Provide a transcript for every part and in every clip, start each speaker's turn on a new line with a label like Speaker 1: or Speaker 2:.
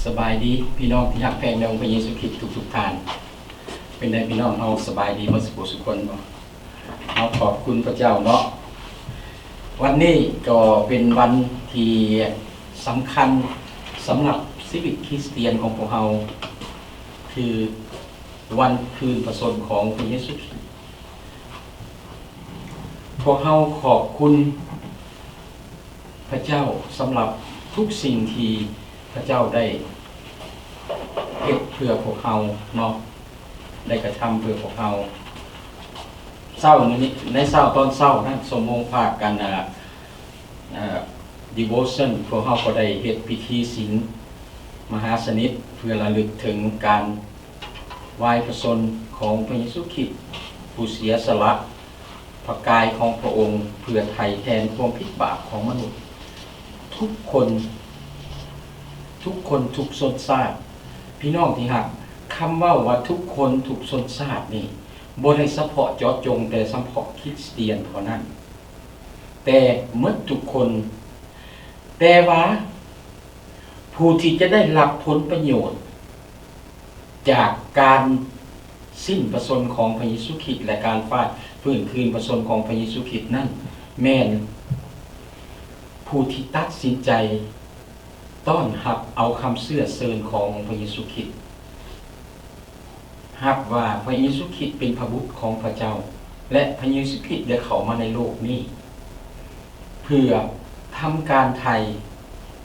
Speaker 1: สบายดีพี่น้องที่รักแพงในองค์พระเยซูคริสต์ทุกท่านเป็นไงพี่น้องเอาสบายดีหมดสุขคนบ่เอาขอบคุณพระเจ้าเนาะวันนี้ก็เป็นวันที่สำคัญสำหรับชีวิตคริสเตียนของพวกเราคือวันคืนประสูติของพระเยซูคริสต์พวกเราขอบคุณพระเจ้าสำหรับทุกสิ่งที่พระเจ้าได้เฮ็ดเพื่อพวกเราเนาะได้กระทำเพื่อพวกเราเศร้านี้ในเศร้าตอนเศร้านั้นสมโภชภาคกันdevotion พวกเราก็ได้เฮ็ดพิธีศีลมหาสนิทเพื่อระลึกถึงการไหว้พระชนของพระเยซูคริสต์ผู้เสียสละพระกายของพระองค์เพื่อไถ่แทนความผิดบาปของมนุษย์ทุกคนทุกชนชาติพี่น้องที่รักคำว่าทุกคนทุกชนชาตินี่บ่ได้เฉพาะเจาะจงแต่เฉพาะคริสเตียนเท่านั้นแต่หมดทุกคนแต่ว่าผู้ที่จะได้รับผลประโยชน์จากการสิ้นพระชนของพระเยซูคริสต์และการฟื้นคืนพระชนของพระเยซูคริสต์นั้นแม่นผู้ที่ตัดสินใจต้อนรับเอาคำเชื่อเชิญของพระเยซูคริสต์รับว่าพระเยซูคริสต์เป็นพระบุตรของพระเจ้าและพระเยซูคริสต์ได้เข้ามาในโลกนี้เพื่อทำการไถ่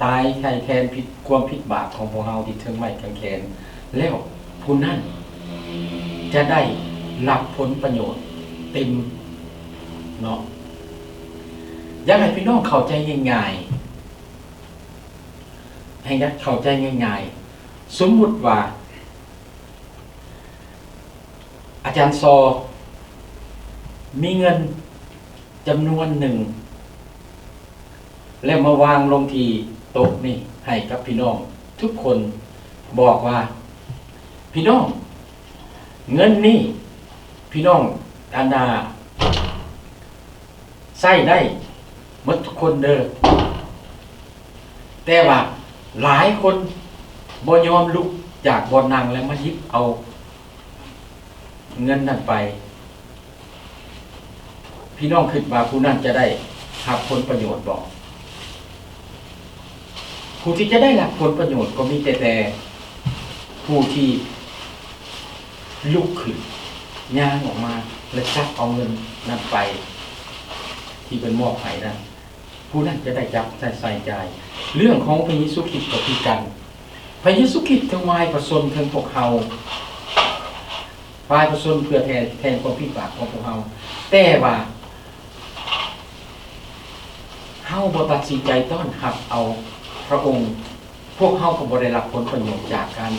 Speaker 1: ตายไถ่แทนความผิดบาปของพวกเราที่ถึงไม้กางเขนแล้วผู้นั้นจะได้รับผลประโยชน์เต็มเนาะอยากให้พี่น้องเข้าใจง่ายๆให้เข้าใจง่ายๆสมมุติว่าอาจารย์ซอมีเงินจำนวนหนึ่งแล้วมาวางลงที่โต๊ะนี่ให้กับพี่น้องทุกคนบอกว่าพี่น้องเงินนี่พี่น้องอันดาใช้ได้หมดทุกคนเด้อแต่ว่าหลายคนบ่ยอมลุกจากบ่อนั่งแล้วมาหยิบเอาเงินนั้นไปพี่น้องคิดว่าผู้นั้นจะได้รับผลประโยชน์บ่ผู้ที่จะได้รับผลประโยชน์ก็มีแต่ผู้ที่ลุกขึ้นย่างออกมาและจับเอาเงินนั้นไปที่เป็นมอบให้นั้นผู้นั้นจะได้จับใส่ใจเรื่องของพระเยซูคริสต์ก็คือกันพระเยซูคริสต์ทั้งวายประชนทั้งพวกเขาวายประชนเพื่อแทนความผิดบาปของพวกเขาแต่ว่าเฮาบ่ตัดสินใจต้อนรับเอาพระองค์พวกเฮาก็บ่ได้รับผลประโยชน์จากการ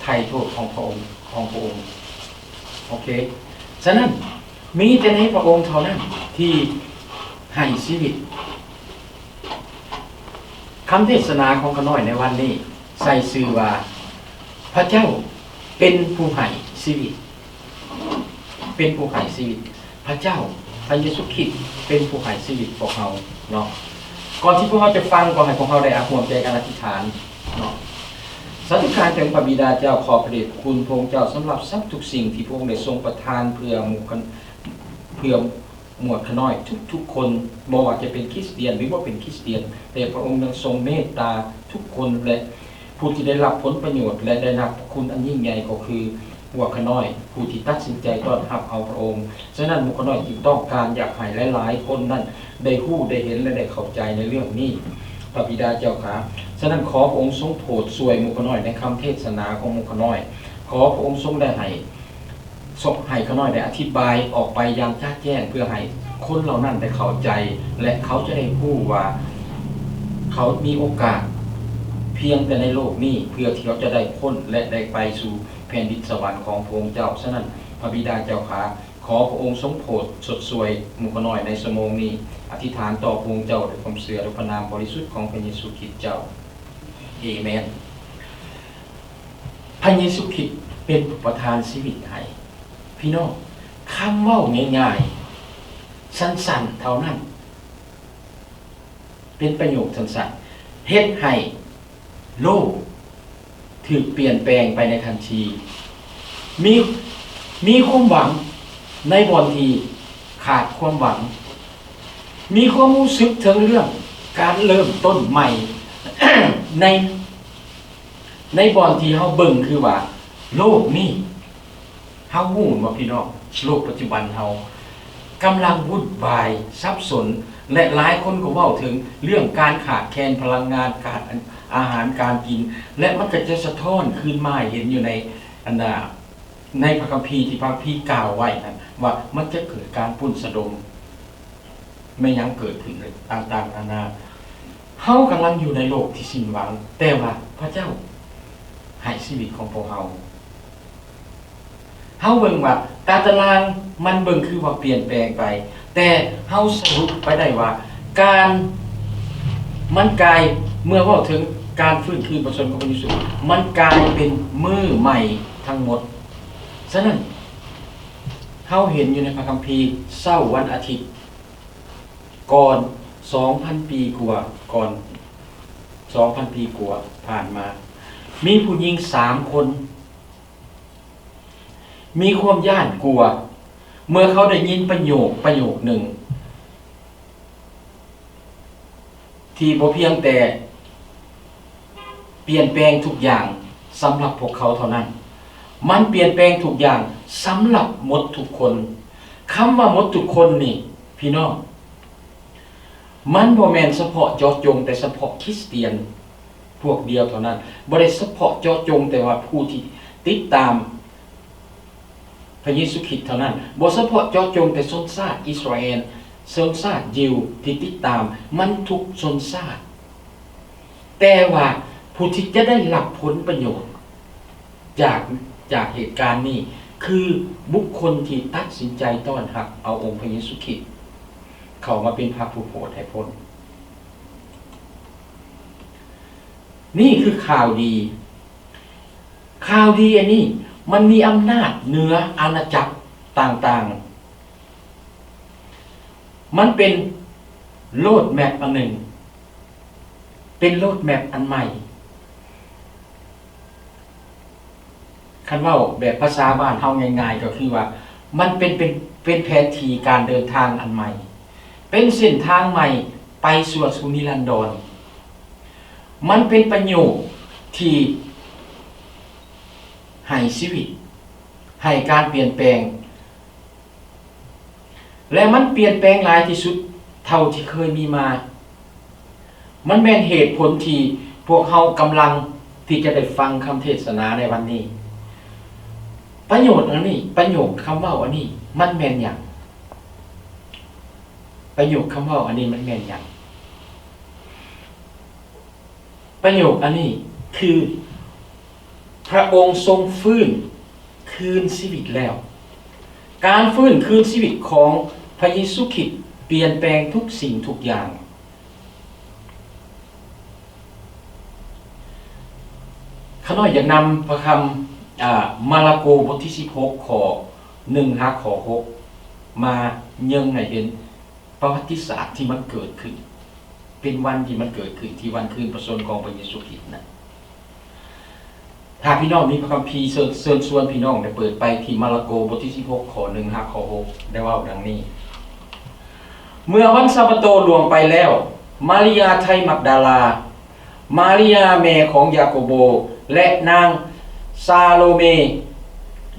Speaker 1: ไถ่โทษของพระองค์โอเคฉะนั้นมีแต่ในพระองค์เท่านั้นที่ให้ชีวิตคำเทศนาของข้าน้อยในวันนี้ใส่ชื่อว่าพระเจ้าเป็นผู้ให้ชีวิตเป็นผู้ให้ชีวิตพระเจ้าพระเยซูคริสต์เป็นผู้ให้ชีวิตพวกเราเนาะก่อนที่พวกเราจะฟังก็ให้พวกเราได้อาหัวใจการอธิษฐานเนาะสันติการถึงพระบิดาเจ้าขอพระเดชคุณพระองค์เจ้าสำหรับทรัพย์ทุกสิ่งที่พระองค์ได้ทรงประทานเพื่อหมวดขน้อยทุกคนบ่ว่าจะเป็นคริสเตียนหรือว่าเป็นคริสเตียนแต่พระองค์ยังทรงเมตตาทุกคนและผู้ที่ได้รับผลประโยชน์และได้รับคุณอันยิ่งใหญ่ก็คือหมวดขน้อยผู้ที่ตัดสินใจต้อนรับเอาพระองค์ฉะนั้นหมวดขน้อยจึงต้องการอยากให้หลายๆคนนั้นได้ฮู้ได้เห็นและได้เข้าใจในเรื่องนี้พระบิดาเจ้าข้าฉะนั้นขอพระองค์ทรงโปรดช่วยหมวดขน้อยในคำเทศนาของหมวดขน้อยขอพระองค์ทรงได้ให้ข้าน้อยได้อธิบายออกไปอย่างชัดแจ้งเพื่อให้คนเหล่านั้นได้เข้าใจและเขาจะได้รู้ว่าเขามีโอกาสเพียงแต่ในโลกนี้เพื่อที่เขาจะได้พ้นและได้ไปสู่แผ่นดินสวรรค์ของพระองค์เจ้าฉะนั้นพระบิดาเจ้าข้าขอพระองค์ทรงโปรดสดสวยหมู่ข้าน้อยในชั่วโมงนี้อธิษฐานต่อพระองค์เจ้าด้วยความเชื่อด้วยพระนามบริสุทธิ์ของพระเยซูคริสต์เจ้าเอเมนพระเยซูคริสต์เป็นผู้ประทานชีวิตให้พี่น้องคำว่าง่ายๆสั้นๆเท่านั้นเป็นประโยคสั้นๆเฮ็ดให้โลก ถูกเปลี่ยนแปลงไปในทันทีมีความหวังในบอนที่ขาดความหวังมีความรู้สึกถึงเรื่องการเริ่มต้นใหม่ ในบอนที่เฮาเบิ่งคือว่าโลกนี้เฮาฮู้ว่าพี่น้องโลกปัจจุบันเฮากำลังวุ่นวายสับสนและหลายคนก็เว้าถึงเรื่องการขาดแคลนพลังงานการอาหารการกินและมันก็จะสะท้อนขึ้นมาเห็นอยู่ในในพระคัมภีร์ที่พระคัมภีร์กล่าวไว้นั้นว่ามันจะเกิดการปุ่นสะดมไม่ยั้งเกิดขึ้นเลยต่างๆนานาเฮากำลังอยู่ในโลกที่สิ้นหวังแต่ว่าพระเจ้าให้ชีวิตของพวกเฮาเบิ่งว่าการตารางมันเบิ่งคือว่าเปลี่ยนแปลงไปแต่เฮาสรุปไปได้ว่าการมันกลายเมื่อว่าถึงการฟื้นคืนประชนของพระเยซูมันกลายเป็นมื้อใหม่ทั้งหมดฉะนั้นเฮาเห็นอยู่ในพระคัมภีร์เช้าวันอาทิตย์ก่อน 2,000 ปีกว่าก่อน 2,000 ปีกว่าผ่านมามีผู้หญิง3คนมีความย่านกลัวเมื่อเขาได้ยินประโยคหนึ่งที่บ่เพียงแต่เปลี่ยนแปลงทุกอย่างสำหรับพวกเขาเท่านั้นมันเปลี่ยนแปลงทุกอย่างสำหรับหมดทุกคนคำว่าหมดทุกคนนี่พี่น้องมันบ่แม่นเฉพาะเจาะจงแต่เฉพาะคริสเตียนพวกเดียวเท่านั้นบ่ได้เฉพาะเจาะจงแต่ว่าผู้ที่ติดตามพระเยซูคริสต์เท่านั้นบ่เฉพาะเจาะจงแต่ชนชาติอิสราเอลชนชาติยิวที่ติดตามมันทุกชนชาติแต่ว่าผู้ที่จะได้รับผลประโยชน์จากเหตุการณ์นี้คือบุคคลที่ตัดสินใจต้อนรับเอาองค์พระเยซูคริสต์เข้ามาเป็นพระผู้โปรดให้พ้นนี่คือข่าวดีอันนี้มันมีอำนาจเหนืออาณาจักรต่างๆมันเป็นโลดแมพอันหนึ่งเป็นโลดแมพอันใหม่คันว่าแบบภาษาบ้านเฮาง่ายๆก็คือว่ามันเป็นแผนที่การเดินทางอันใหม่เป็นเส้นทางใหม่ไปสู่สุนิรันดรมันเป็นประโยชน์ที่ให้ชีวิตให้การเปลี่ยนแปลงและมันเปลี่ยนแปลงหลายที่สุดเท่าที่เคยมีมามันเป็นเหตุผลที่พวกเขากำลังที่จะได้ฟังคำเทศนาในวันนี้ประโยชน์อันนี้ประโยชน์คำว่าอันนี้มันแม่นอย่างประโยคคำว่าอันนี้มันแม่นอย่างประโยคอันนี้คือพระองค์ทรงฟื้นคืนชีวิตแล้วการฟื้นคืนชีวิตของพระเยซูคริสต์เปลี่ยนแปลงทุกสิ่งทุกอย่างข้าน้อยอยากนำพระคำมาระโกบทที่16ข้อ1ข้อ6มายังให้เห็นประวัติศาสตร์ที่มันเกิดขึ้นเป็นวันที่มันเกิดขึ้นที่วันคืนประสูติของพระเยซูคริสต์นะถ้าพี่น้องมีพระคัมภีร์เชิญชวนพี่น้องได้เปิดไปที่มาระโกบทที่16ข้อ1ข้อ6ได้ว่าดังนี้เมื่อวันซาบาโตล่วงไปแล้วมาริยาไทมักดาลามาริยาแม่ของยาโกโบและนางซาโลเม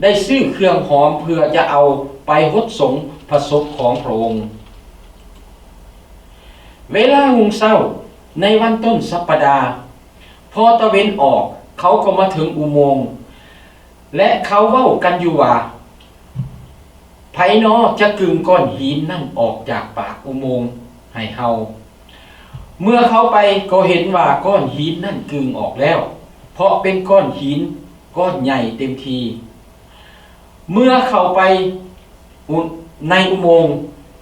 Speaker 1: ได้ซื้อเครื่องหอมเพื่อจะเอาไปหดสงพระศพของพระองค์เวลาหุงเช้าในวันต้นสัปดาห์พอตะเวนออกเขาก็มาถึงอุโมงค์และเขาเว้ากันอยู่ว่าไผน้อจะกึงก้อนหินนั่นออกจากปากอุโมงค์ให้เฮาเมื่อเขาไปก็เห็นว่าก้อนหินนั่นกึงออกแล้วเพราะเป็นก้อนหินก้อนใหญ่เต็มทีเมื่อเขาไปในอุโมงค์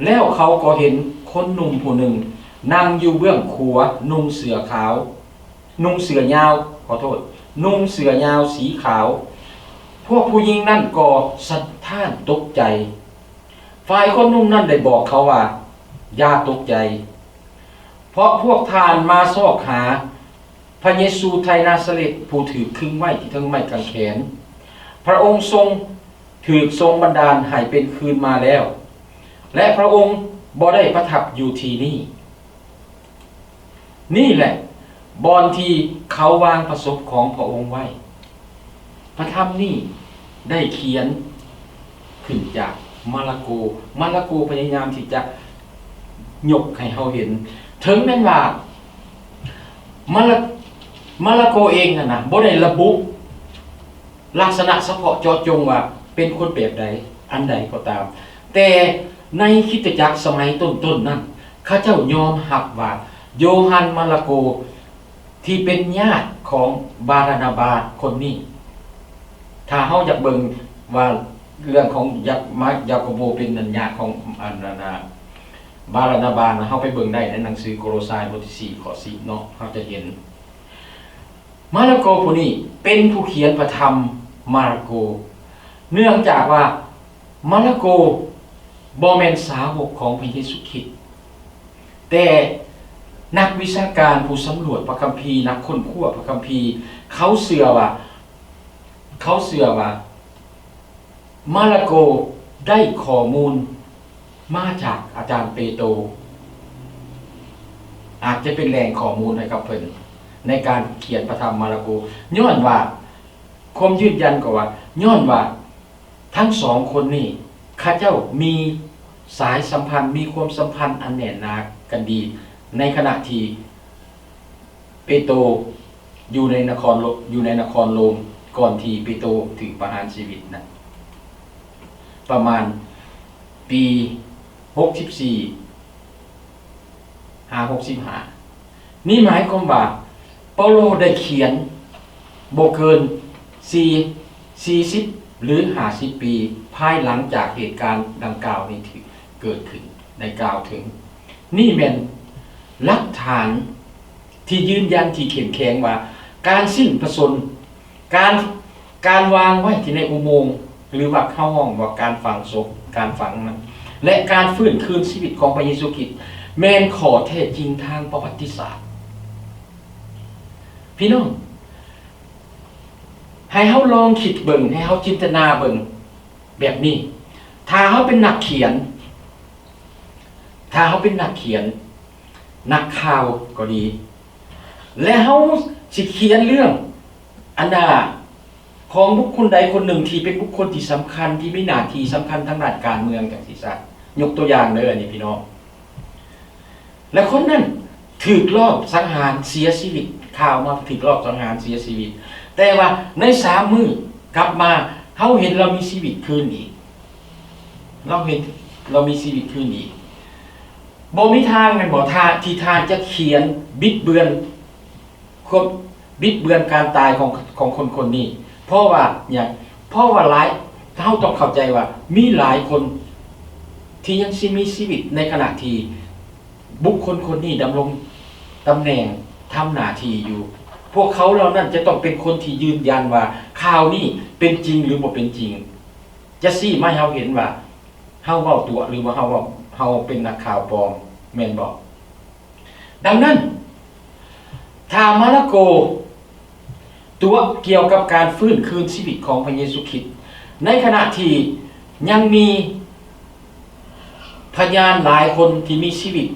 Speaker 1: แล้วเขาก็เห็นคนหนุ่มผู้หนึ่งนั่งอยู่เบื้องขวานุ่งเสื้อยาวนุ่งเสื้อยาวสีขาวพวกผู้หญิงนั่นก็สะท้านตกใจฝ่ายคนนุ่งนั่นได้บอกเขาว่าอย่าตกใจเพราะพวกทานมาซอกหา พระเยซูไทนาซาเรตผู้ถือขึงไว้ที่ทั้งไม้กางเขนพระองค์ทรงถือทรงบันดาลให้เป็นคืนมาแล้วและพระองค์บ่ได้ประทับอยู่ที่นี่นี่แหละบอนที่เขาวางประสบของพระองค์ไว้พระธรรมนี่ได้เขียนขึ้นจากมาระโกพยายามที่จะยกให้เราเห็นถึงแม้ว่ามาระโกเองนะบ่ได้ระบุลักษณะเฉพาะเจาะจงว่าเป็นคนแบบใดอันใดก็ตามแต่ในคริสตจักรสมัยต้นๆนั้นข้าเจ้ายอมรับว่าโยฮันมาระโกที่เป็นญาติของบารานาบาคนนี้ถ้าเฮาอยากเบิ่งว่าเรื่องของยาโกโบเป็นญาติของบารานาบาเฮาไปเบิ่งได้ในหนังสือโคโลไซบทที่4ข้อ10เนาะเฮาจะเห็นมาระโกผู้นี้เป็นผู้เขียนพระธรรมมาระโกเนื่องจากว่ามาระโกบ่แม่นสาวกของพระเยซูคริสต์แต่นักวิชาการผู้สำรวจพระคัมภีร์นักค้นคว้าพระคัมภีร์เขาเชื่อว่ามาระโกได้ข้อมูลมาจากอาจารย์เปโตรอาจจะเป็นแหล่งข้อมูลให้กับเพิ่นในการเขียนพระธรรมมาระโกย้อนว่าความยืนยันก็ว่าย้อนว่าทั้งสองคนนี้ข้าเจ้ามีสายสัมพันธ์มีความสัมพันธ์อันแน่นหนากันดีในขณะที่เปโตรอยู่ในนครโรมก่อนที่เปโตรถึงประหารชีวิตนะประมาณปี65นี่หมายความว่าเปาโลได้เขียนบ่เกิน40หรือ50ปีภายหลังจากเหตุการณ์ดังกล่าวนี้เกิดขึ้นได้กล่าวถึงนี่แม่นหลักฐานที่ยืนยันที่เข้มแข็งว่าการสิ้นพระชนม์การวางไว้ที่ในอุโมงค์หรือว่าเข้าห้องว่าการฝังศพการฝังนั้นและการฟื้นคืนชีวิตของพระเยซูคริสต์แม่นข้อเท็จจริงทางประวัติศาสตร์พี่น้องให้เฮาลองคิดเบิ่งให้เฮาจินตนาเบิ่งแบบนี้ถ้าเฮาเป็นนักเขียนนักข่าวก็ดีและเฮาสิเขียนเรื่องอันดาของบุคคลใดคนหนึ่งที่เป็นบุคคลที่สำคัญที่มีหน้าที่สำคัญทางด้านการเมืองจังซี่ซะยกตัวอย่างเด้ออันนี้พี่น้องและคนนั้นถูกลอบสังหารเสียชีวิตข่าวมาถูกลอบสังหารเสียชีวิตแต่ว่าใน3 มื้อกลับมาเฮาเห็นเรามีชีวิตคืนอีกเรามีชีวิตคืนอีกบ่มีทางแม่นบ่ที่ทางจะเขียนบิดเบือนการตายของคนนี้เพราะว่าหลายเฮาต้องเข้าใจว่ามีหลายคนที่ยังสิมีชีวิตในขณะที่บุคคลคนนี้ดำรงตำแหน่งทำหน้าที่อยู่พวกเขาเหล่านั้นจะต้องเป็นคนที่ยืนยันว่าข่าวนี้เป็นจริงหรือบ่เป็นจริงจะซี่มาให้เฮาเห็นว่าเฮาเว้าตัวหรือว่าเฮาเป็นนักข่าวปลอมแม่นบ่ดังนั้นถ้ามาระโกตัวเกี่ยวกับการฟื้นคืนชีวิตของพระเยซูคริสต์ในขณะที่ยังมีพยานหลายคนที่มีชีวิต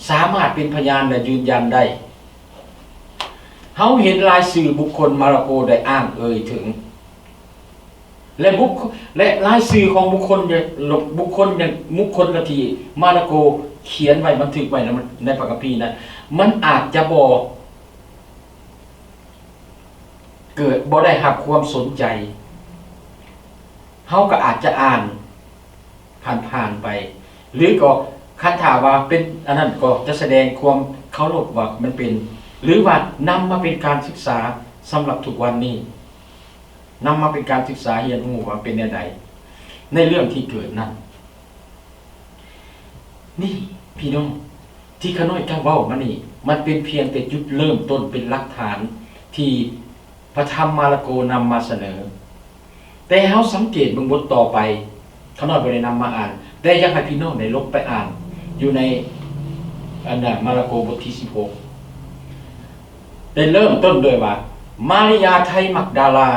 Speaker 1: สามารถเป็นพยานและยืนยันได้เฮาเห็นรายชื่อบุคคลมาระโกได้อ้างเอ่ยถึงและรายชื่อของบุคคลที่มาระโกเขียนไว้บันทึกไว้ในพระคัมภีร์นั้นมันอาจจะบ่ได้รับความสนใจเฮาก็อาจจะอ่านผ่านไปหรือก็คันถามว่าเป็นอันนั้นก็จะแสดงความเคารพว่ามันเป็นหรือว่านำมาเป็นการศึกษาสำหรับทุกวันนี้นำมาเป็นการศึกษาเรียนรู้ว่าเป็นแนวใดในเรื่องที่เกิดนั้นนี่พี่น้องที่ข้าน้อยก้าวเว้ามานี่มันเป็นเพียงแต่จุดเริ่มต้นเป็นหลักฐานที่พระธรรมมาระโกนำมาเสนอแต่เฮาสังเกตเบิ่งบทต่อไปข้าน้อยบ่ได้นำมาอ่านแต่อยากให้พี่น้องได้ลบไปอ่านอยู่ในมาระโกบทที่16 ได้เริ่มต้นด้วยว่ามาริยาไทมักดาลา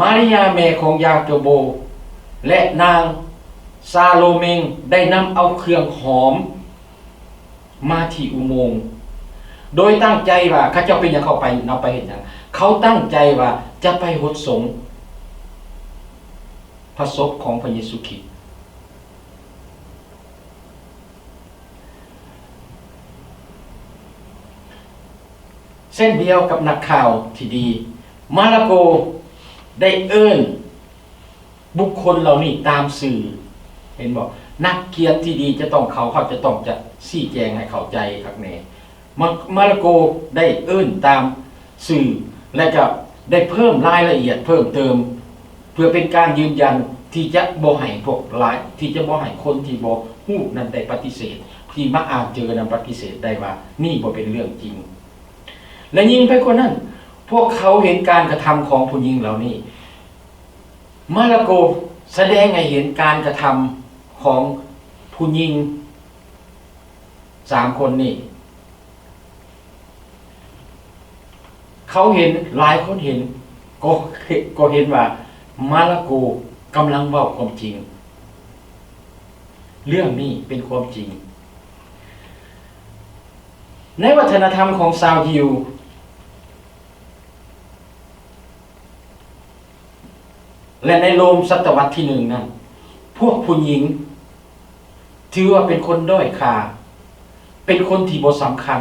Speaker 1: มาริยาแม่ของยาโกโบและนางซาโลเมงได้นำเอาเครื่องหอมมาที่อุโมงค์โดยตั้งใจว่าเขาจะเป็นอย่างเข้าไปเอาไปเห็นอย่างเขาตั้งใจว่าจะไปหดสงพระศพของพระเยซูคริสต์เส้นเดียวกับนักข่าวที่ดีมาระโกได้เอิ้นบุคคลเหล่านี้ตามสื่อเห็นบอกนักเขียนที่ดีจะต้องเขาจะต้องจะชี้แจงให้เข้าใจครับแน่มาระโกได้เอิ้นตามสื่อและก็ได้เพิ่มรายละเอียดเพิ่มเติมเพื่อเป็นการยืนยันที่จะบ่ให้พวกหลายที่จะบ่ให้คนที่บ่ฮู้นั้นได้ปฏิเสธที่มาอ่านเจอนั้นปฏิเสธได้ว่านี่บ่เป็นเรื่องจริงและยิ่งไปกว่านั้นพวกเขาเห็นการกระทำของผู้หญิงเหล่านี้มาระโกแสดงให้เห็นการกระทำของผู้หญิง3 คนนี้เขาเห็นหลายคนเห็นก็เห็นว่ามาระโกกำลังเว้าความจริงเรื่องนี้เป็นความจริงในวัฒนธรรมของชาวยิวและในโรมศตวรรษที่1นั้นพวกผู้หญิงถือว่าเป็นคนด้อยค่าเป็นคนที่บ่สำคัญ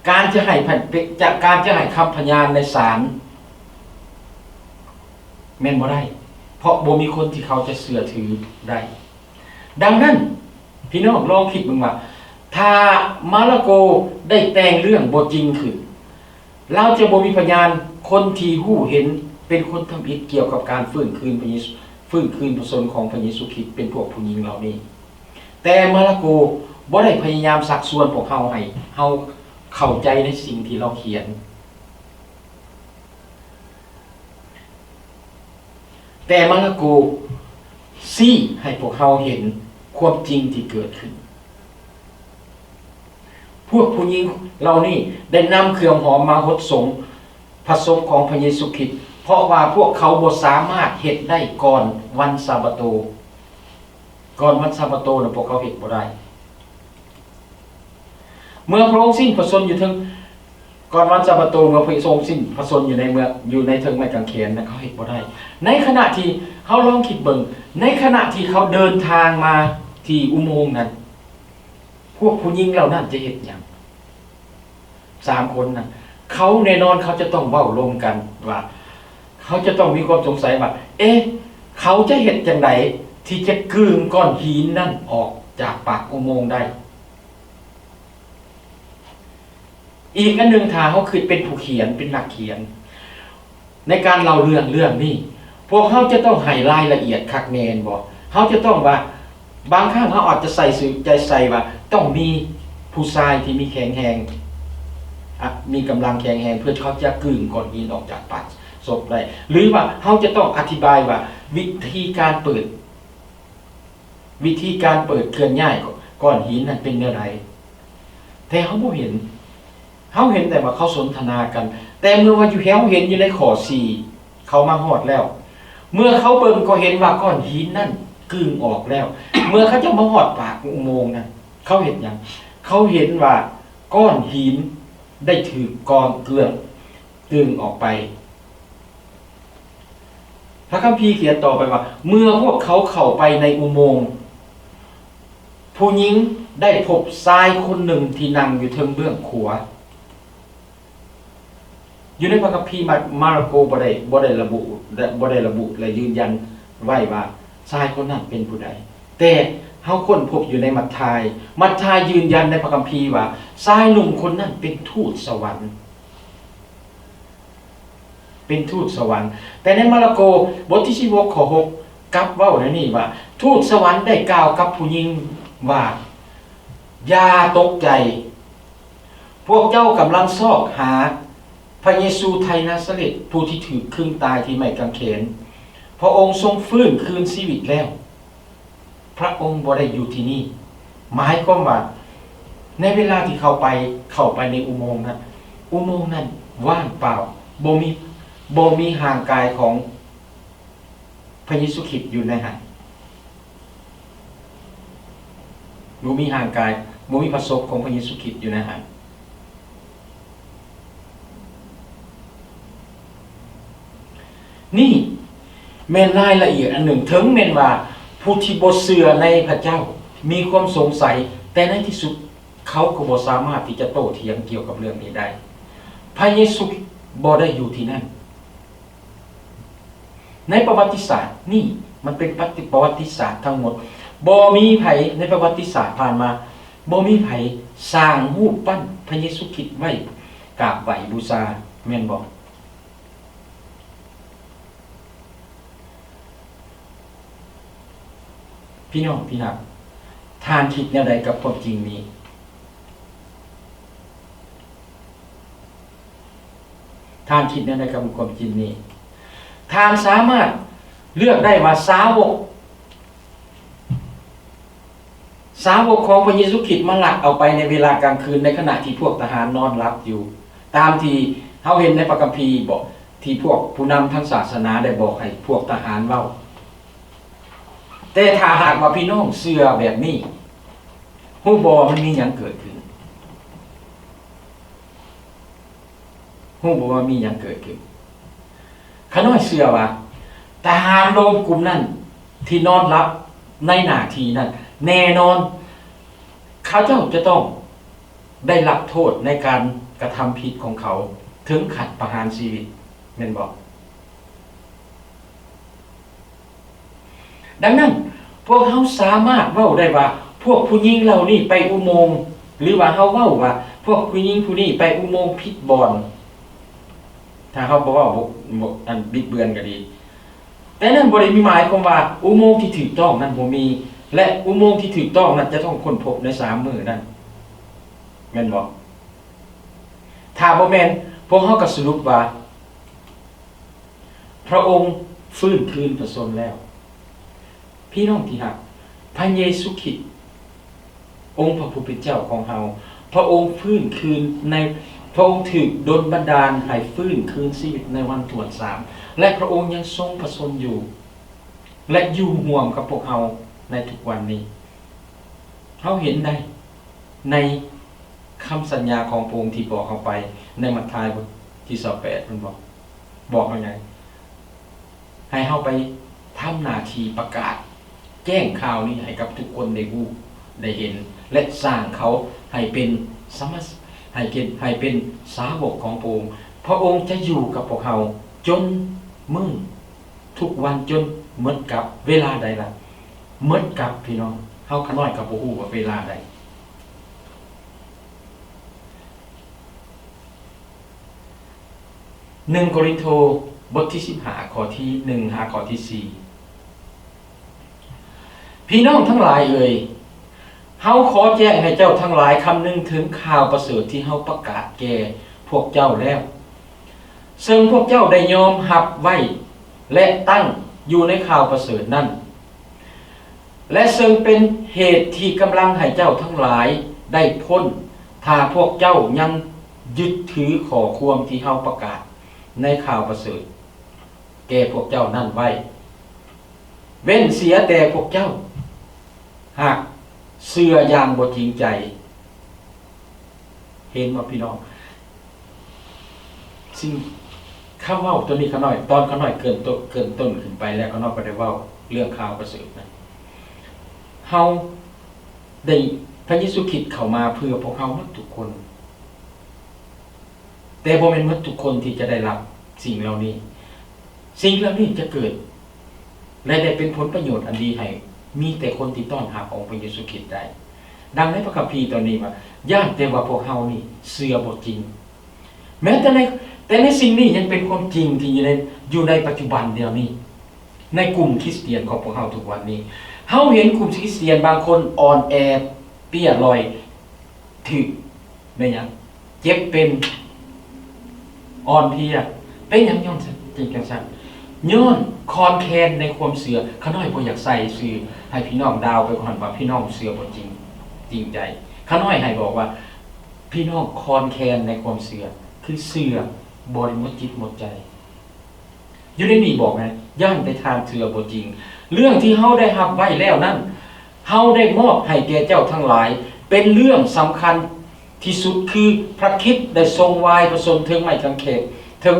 Speaker 1: การจะให้คำพยานในศาลแม่นบ่ได้เพราะบ่มีคนที่เขาจะเชื่อถือได้ดังนั้นพี่น้องลองคิดเบิ่งว่าถ้ามาระโกได้แต่งเรื่องบ่จริงขึ้นเราจะบ่มีพยานคนที่ฮู้เห็นเป็นคนทำผิดเกี่ยวกับการฟื้นคืนพระชนของพระเยซูคริสต์เป็นพวกผู้หญิงเหล่านี้แต่มาระโกบ่ได้พยายามสักส่วนพวกเฮาให้เฮาเข้าใจในสิ่งที่เราเขียนแต่มาระโกซี้ให้พวกเฮาเห็นความจริงที่เกิดขึ้นพวกผู้หญิงเหล่านี้ได้นำเครื่องหอมมาหดสงพระศพของพระเยซูคริสต์เพราะว่าพวกเขาบ่สามารถเฮ็ดได้ก่อนวันซาบาโตก่อนวันซาบาโตน่ะพวกเขาเฮ็ดบ่ได้เมื่อพระองค์สิ้นพระชนอยู่ถึงก่อนวันซาบาโตเมื่อพระองค์สิ้นพระชนอยู่ในเมืองอยู่ในถึงไม้กางเขนนะเขาเฮ็ดบ่ได้ในขณะที่เขาลองคิดเบิ่งในขณะที่เขาเดินทางมาที่อุโมงค์นั้นพวกผู้หญิงเหล่านั้นจะเฮ็ดหยัง3 คนน่ะเขาแน่นอนเขาจะต้องเว้าร่วมกันว่าเขาจะต้องมีความสงสัยว่าเขาจะเฮ็ดจังไดที่จะกลืนก้อนหินนั่นออกจากปากอุโมงค์ได้อีกอันนึงถ้าเขาคือเป็นผู้เขียนเป็นนักเขียนในการเล่าเรื่องนี้พวกเขาจะต้องให้รายละเอียดคักแน่นบ่เขาจะต้องว่าบางครั้งเขาอาจจะใส่ว่าต้องมีผู้ชายที่มีแข็งแรงมีกำลังแข็งแรงเพื่อเขาจะกลืนก้อนหินออกจากปากศพได้หรือว่าเขาจะต้องอธิบายว่าวิธีการเปิดเคลื่อนย้ายก้อนหินนั้นเป็นแนวใดแต่เขาบ่เห็นแต่ว่าเขาสนทนากันแต่เมื่อว่าอยู่เห็นอยู่ในข้อ4เขามาฮอดแล้วเมื่อเขาเบิ่งก็เห็นว่าก้อนหินนั่นกลืนออกแล้วเมื่อเขาจะมาฮอดปากอุโมงค์นั้นเขาเห็นหยังเขาเห็นว่าก้อนหินได้ถูกกองเกลือนดึงออกไปพระคัมภีร์เขียนต่อไปว่าเมื่อพวกเขาเข้าไปในอุโมงค์ผู้หญิงได้พบชายคนหนึ่งที่นั่งอยู่เทิงเบื้องขวาอยู่ในพระคัมภีร์มาระโกบ่ได้ระบุและยืนยันไว้ว่าชายคนนั้นเป็นผู้ใดแต่เฮาค้นพบอยู่ในมัทธิวยืนยันในพระคัมภีร์ว่าชายหนุ่มคนนั้นเป็นทูตสวรรค์แต่ในมาระโกบทที่16ข้อ6กลับเว้าในนี้ว่าทูตสวรรค์ได้กล่าวกับผู้หญิงว่าอย่าตกใจพวกเจ้ากำลังซอกหาพระเยซูไทนาซาเรตผู้ที่ถูกขึงตายที่ไม้กางเขนพระองค์ทรงฟื้นคืนชีวิตแล้วพระองค์บ่ได้อยู่ที่นี่หมายความว่า ในเวลาที่เข้าไปในอุโมงค์นั้นอุโมงค์นั้นว่างเปล่าบ่มีห่างกายของพระเยซูคริสต์อยู่ในนั้นบ่มีห่างกายบ่มีพระศพของพระเยซูคริสต์อยู่ในนั้นนี่แม่นรายละเอียดอันหนึ่งถึงแม่นว่าผู้ที่บ่เชื่อในพระเจ้ามีความสงสัยแต่ในที่สุดเขาก็บ่สามารถที่จะโต้เถียงเกี่ยวกับเรื่องนี้ได้พระเยซูบ่ได้อยู่ที่นั่นในประวัติศาสตร์นี่มันเป็นประวัติศาสตร์ทั้งหมดบ่มีไผในประวัติศาสตร์ผ่านมาบ่มีไผสร้างรูปปั้นพระเยซูคริสต์ไว้กราบไหว้บูชาแม่นบ่พี่น้องพี่น้องทานคิดแนวใดกับความจริงนี้ทานคิดแนวใดกับความจริงนี้ทานสามารถเลือกได้ว่าสาวกของพระเยซูคริสต์มาลักเอาไปในเวลากลางคืนในขณะที่พวกทหารนอนหลับอยู่ตามที่เฮาเห็นในพระคัมภีร์บอกที่พวกผู้นำทางศาสนาได้บอกให้พวกทหารเว้าแต่ถ้าหากว่าพี่น้องเชื่อแบบนี้ฮู้บ่มันมีหยังเกิดขึ้นฮู้บ่ว่ามีหยังเกิดขึ้นข้าน้อยเชื่อว่าทหารโรมกลุ่มนั้นที่นอนหลับในหน้าที่นั้นแน่นอนเขาเจ้าจะต้องได้รับโทษในการกระทำผิดของเขาถึงขัดประหารชีวิตแม่นบ่ดังนั้นพวกเขาสามารถเว้าได้ว่าพวกผู้หญิงเหล่านี้ไปอุโมงค์หรือว่าเฮาเว้าว่าพวกผู้หญิงผู้นี้ไปอุโมงค์ผิดบ่อนถ้าเขาบอกว่าอันบิดเบือนก็ดีแต่นั่นบ่ได้มีหมายความว่าอุโมงค์ที่ถูกต้องนั้นบ่มีและอุโมงค์ที่ถูกต้องนั้นจะต้องค้นพบใน3 มื้อนั้นแม่นบ่ถ้าบ่แม่นพวกเฮาก็สรุปว่าพระองค์ฟื้นคืนพระชนม์แล้วพี่น้องที่รักพระเยซูคริสต์องค์พระผู้เป็นเจ้าของเฮาพระองค์ฟื้นคืนในพระองค์ถูกดลบันดาลให้ฟื้นคืนชีวิตในวันตรวจ3และพระองค์ยังทรงพระชนม์อยู่และอยู่ร่วมกับพวกเฮาในทุกวันนี้เฮาเห็นได้ในคำสัญญาของพระองค์ที่บอกเข้าไปในมัทธิวบทที่28มันบอกว่าไงให้เฮาไปทำหน้าที่ประกาศแจ้งข่าวนี้ให้กับทุกคนได้รู้ได้เห็นและสร้างเขาให้เป็นให้เป็นสาวกของพระองค์พระองค์จะอยู่กับพวกเราจนมื้อทุกวันจนหมดกับเวลาใดล่ะหมดกับพี่น้องเฮาขน้อยก็บ่ฮู้ว่าเวลาใด1 โครินธ์บทที่15ข้อที่1หาข้อที่4พี่น้องทั้งหลายเอ่ยเฮาขอแจ้งให้เจ้าทั้งหลายคำนึงถึงข่าวประเสริฐที่เฮาประกาศแก่พวกเจ้าแล้วซึ่งพวกเจ้าได้ยอมรับไว้และตั้งอยู่ในข่าวประเสริฐนั้นและซึ่งเป็นเหตุที่กำลังให้เจ้าทั้งหลายได้พ้นถ้าพวกเจ้ายังยึดถือข้อความที่เฮาประกาศในข่าวประเสริฐแก่พวกเจ้านั่นไว้เว้นเสียแต่พวกเจ้าหากเชื่ออย่างบ่จริงใจเห็นว่าพี่น้องสิ่งข้าเว้าตัวนี้ข้าน้อยตอนข้าน้อยเกินต้นขึ้นไปแล้วข้าน้อยก็ได้เว้าเรื่องข่าวประเสริฐนะเฮาได้พระเยซูคริสต์เข้ามาเพื่อพวกเฮาหมดทุกคนแต่บ่แม่นหมดทุกคนที่จะได้รับสิ่งเหล่านี้จะเกิดและได้เป็นผลประโยชน์อันดีให้มีแต่คนที่ต้อนรับองค์พระเยซูคริสต์ได้ดังในพระคัมภีร์ตอนนี้ว่าย่านแต่ว่าพวกเฮานี่เชื่อบ่จริงแม้แต่ในสิ่งนี้ยังเป็นความจริงที่อยู่ในปัจจุบันเดียวนี้ในกลุ่มคริสเตียนของพวกเฮาทุกวันนี้เฮาเห็นกลุ่มคริสเตียนบางคนอ่อนแอเปี้ยลอยถึกได้หยังเจ็บเป็นอ่อนเพลียเป็นหยังย้อนจริงจังซั่นย้อนคอนแคนในความเชื่อข้าน้อยบ่อยากใส่ชื่อให้พี่น้องดาวไปก่อนว่าพี่น้องเชื่อบ่จริงใจ ข้าน้อยให้บอกว่าพี่น้องคอนแคนในความเสื่อคือเสื่อบริหมดจิตหมดใจอยู่ในนี้บอกไงย่านไปทางเสื่อบ่จริงเรื่องที่เฮาได้รับไว้แล้วนั้นเฮาได้มอบให้แก่เจ้าทั้งหลายเป็นเรื่องสำคัญที่สุดคือพระคริสต์ได้ทรงวายประสนถึงไม้กางเขนถึง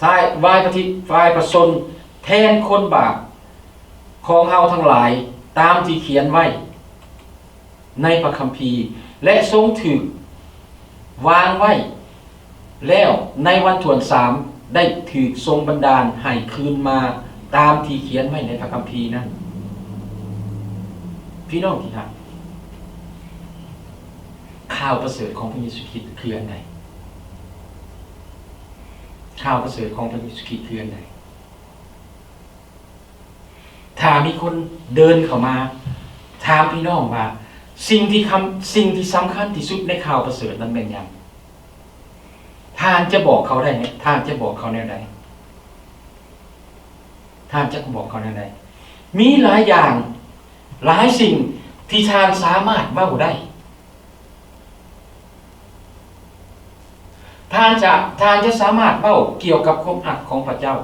Speaker 1: ทายวายประสนแทนคนบาปของเฮาทั้งหลายตามที่เขียนไว้ในพระคัมภีร์และทรงถือวางไว้แล้วในวันถ่วน3ได้ถือทรงบันดาลให้คืนมาตามที่เขียนไว้ในพระคัมภีร์นั้นพี่น้องที่รักข่าวประเสริฐของพระเยซูคริสต์คืออันใดข่าวประเสริฐของพระเยซูคริสต์คืออันใดถ้ามีคนเดินเข้ามาถามพี่น้องว่าสิ่งที่สำคัญที่สุดในข่าวประเสริฐนั้นเป็นหยังท่านจะบอกเขาได้ไหมท่านจะบอกเขาแนวใดท่านจะบอกเขาแนวใดมีหลายอย่างหลายสิ่งที่ท่านสามารถเว้าได้ท่านจะสามารถเว้าเกี่ยวกับความรักของพระเจ้า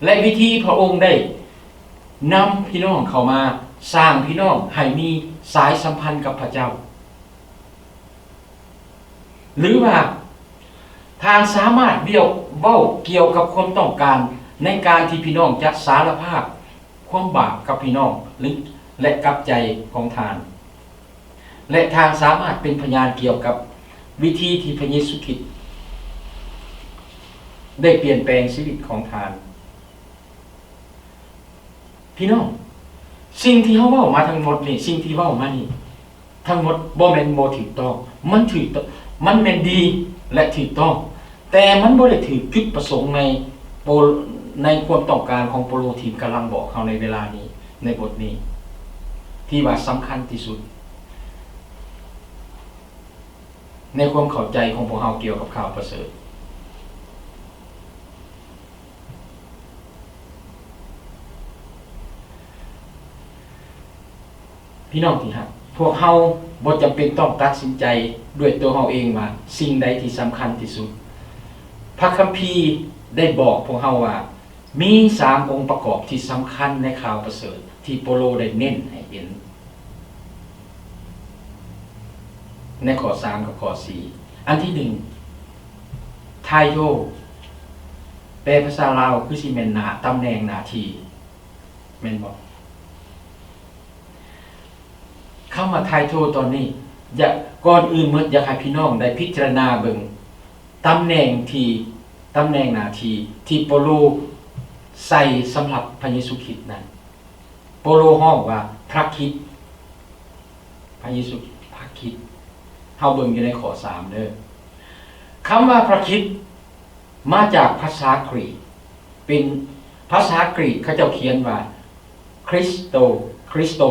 Speaker 1: และวิธีพระองค์ได้นำพี่น้องเข้ามาสร้างพี่น้องให้มีสายสัมพันธ์กับพระเจ้าหรือว่าทางสามารถเว้าเกี่ยวกับความต้องการในการที่พี่น้องจะสารภาพความบาปกับพี่น้องและกับใจของทานและทางสามารถเป็นพยานเกี่ยวกับวิธีที่พระเยซูคริสต์ได้เปลี่ยนแปลงชีวิตของทานพี่น้องสิ่งที่เขาเว้ามาทั้งหมดนี่สิ่งที่เว้ามานี่ทั้งหมดบ่แม่นบ่ถูกต้องมันถูกต้องมันแม่นดีและถูกต้องแต่มันบ่ได้ถูกจุดประสงค์ในความต้องการของโปโลทีมกำลังบอกเขาในเวลานี้ในบทนี้ที่ว่าสำคัญที่สุดในความเข้าใจของพวกเราเกี่ยวกับข่าวประเสริฐพี่น้องที่รักพวกเราบ่จำเป็นต้องตัดสินใจด้วยตัวเราเองว่าสิ่งใดที่สำคัญที่สุดพระคัมภีร์ได้บอกพวกเราว่ามี3องค์ประกอบที่สำคัญในข่าวประเสริฐที่โปโลได้เน้นให้เห็นในข้อ3กับข้อ4อันที่1ไทโยแปลภาษาลาวคือสิแม่นตำแหน่งหน้าที่แม่นบ่เข้ามาไทโทตอนนี้ก่อนอื่นอยากให้พี่น้องได้พิจารณาเบิ่งตำแหน่งหน้าที่ที่โปโลใส่สำหรับพระเยซูคริสต์นั้นโปโลฮ้องว่าพระคริสต์พระเยซูพระคริสต์เฮาเบิ่งอยู่ในข้อ3เด้อคำว่าพระคริสต์มาจากภาษากรีกเป็นภาษากรีกเขาเจ้าเขียนว่าคริสโต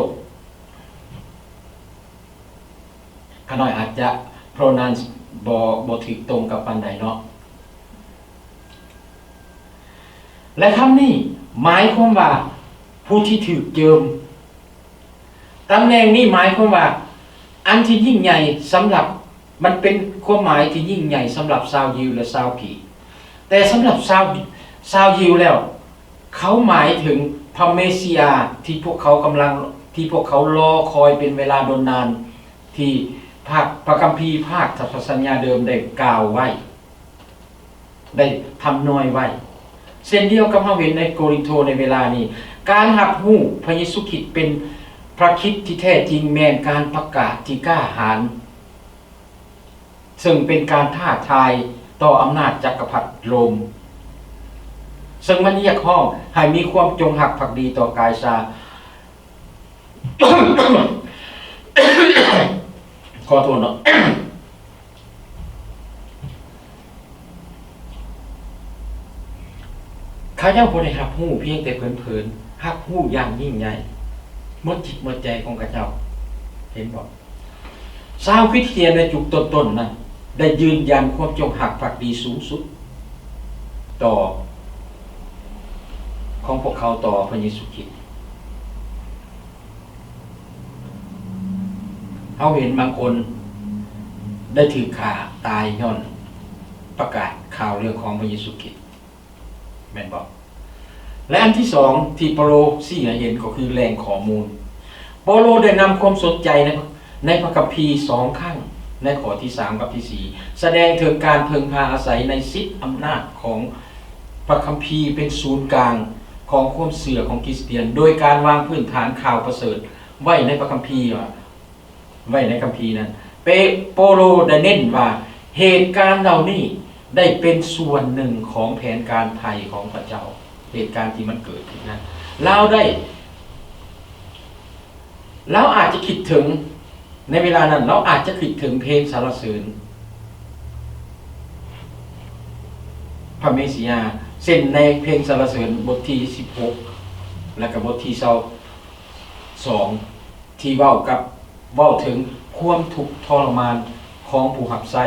Speaker 1: ขน้อยอาจจะ pronounce บ่ถูกตรงกับปานใดเนาะและคำนี้หมายความว่าผู้ที่ถูกเจิมตำแหน่งนี้หมายความว่าอันที่ยิ่งใหญ่สำหรับมันเป็นความหมายที่ยิ่งใหญ่สำหรับชาวยิวและชาวกรีกแต่สำหรับชาวยิวแล้วเขาหมายถึงพระเมสสิยาที่พวกเขารอคอยเป็นเวลาโดนนานที่พระคัมภีร์ภาคสัญญาเดิมได้กล่าวไว้ได้ทำนอยไว้เช่นเดียวกับเราเห็นในโกรินโธในเวลานี้การรับรู้พระเยซูคริสต์เป็นพระคริสต์ที่แท้จริงแม่นการประกาศที่กล้าหาญซึ่งเป็นการท้าทายต่ออำนาจจักรพรรดิโรมซึ่งมันเรียกร้องให้มีความจงรักภักดีต่อกายซา ขอโทษเนาะ เขาเจ้าบ่ได้รับรู้เพียงแต่เผินๆรับรู้อย่างยิ่งใหญ่หมดจิตหมดใจของเขาเจ้าเห็นบ่ชาวคริสเตียนในจุดต้นๆนั้นได้ยืนยันความจงรักภักดีสูงสุดต่อของพวกเขาต่อพระเยซูคริสต์ เฮาเห็นบางคนได้ถือขาตายย้อนประกาศข่าวเรื่องของพระเยซูคริสต์แม่นบ่และอันที่สองที่เปาโลชี้ให้เห็นก็คือแหล่งข้อมูลเปาโลได้นำความสนใจในพระคัมภีร์2ครั้งในข้อที่3กับที่4แสดงถึงการเพิ่งพาอาศัยในสิทธิอำนาจของพระคัมภีร์เป็นศูนย์กลางของความเชื่อของคริสเตียนโดยการวางพื้นฐานข่าวประเสริฐไว้ในพระคัมภีร์ไว้ในคัมภีร์นั้นเปาโลได้เน้นว่าเหตุการณ์เหล่านี้ได้เป็นส่วนหนึ่งของแผนการไถ่ของพระเจ้าเหตุการณ์ที่มันเกิดขึ้นนั้นเราอาจจะคิดถึงในเวลานั้นเราอาจจะคิดถึงเพลงสรรเสริญพระเมสสิยาเส้นในเพลงสรรเสริญบทที่16และกับบทที่22ที่เว้าถึงความทุกข์ทรมานของผู้รับใช้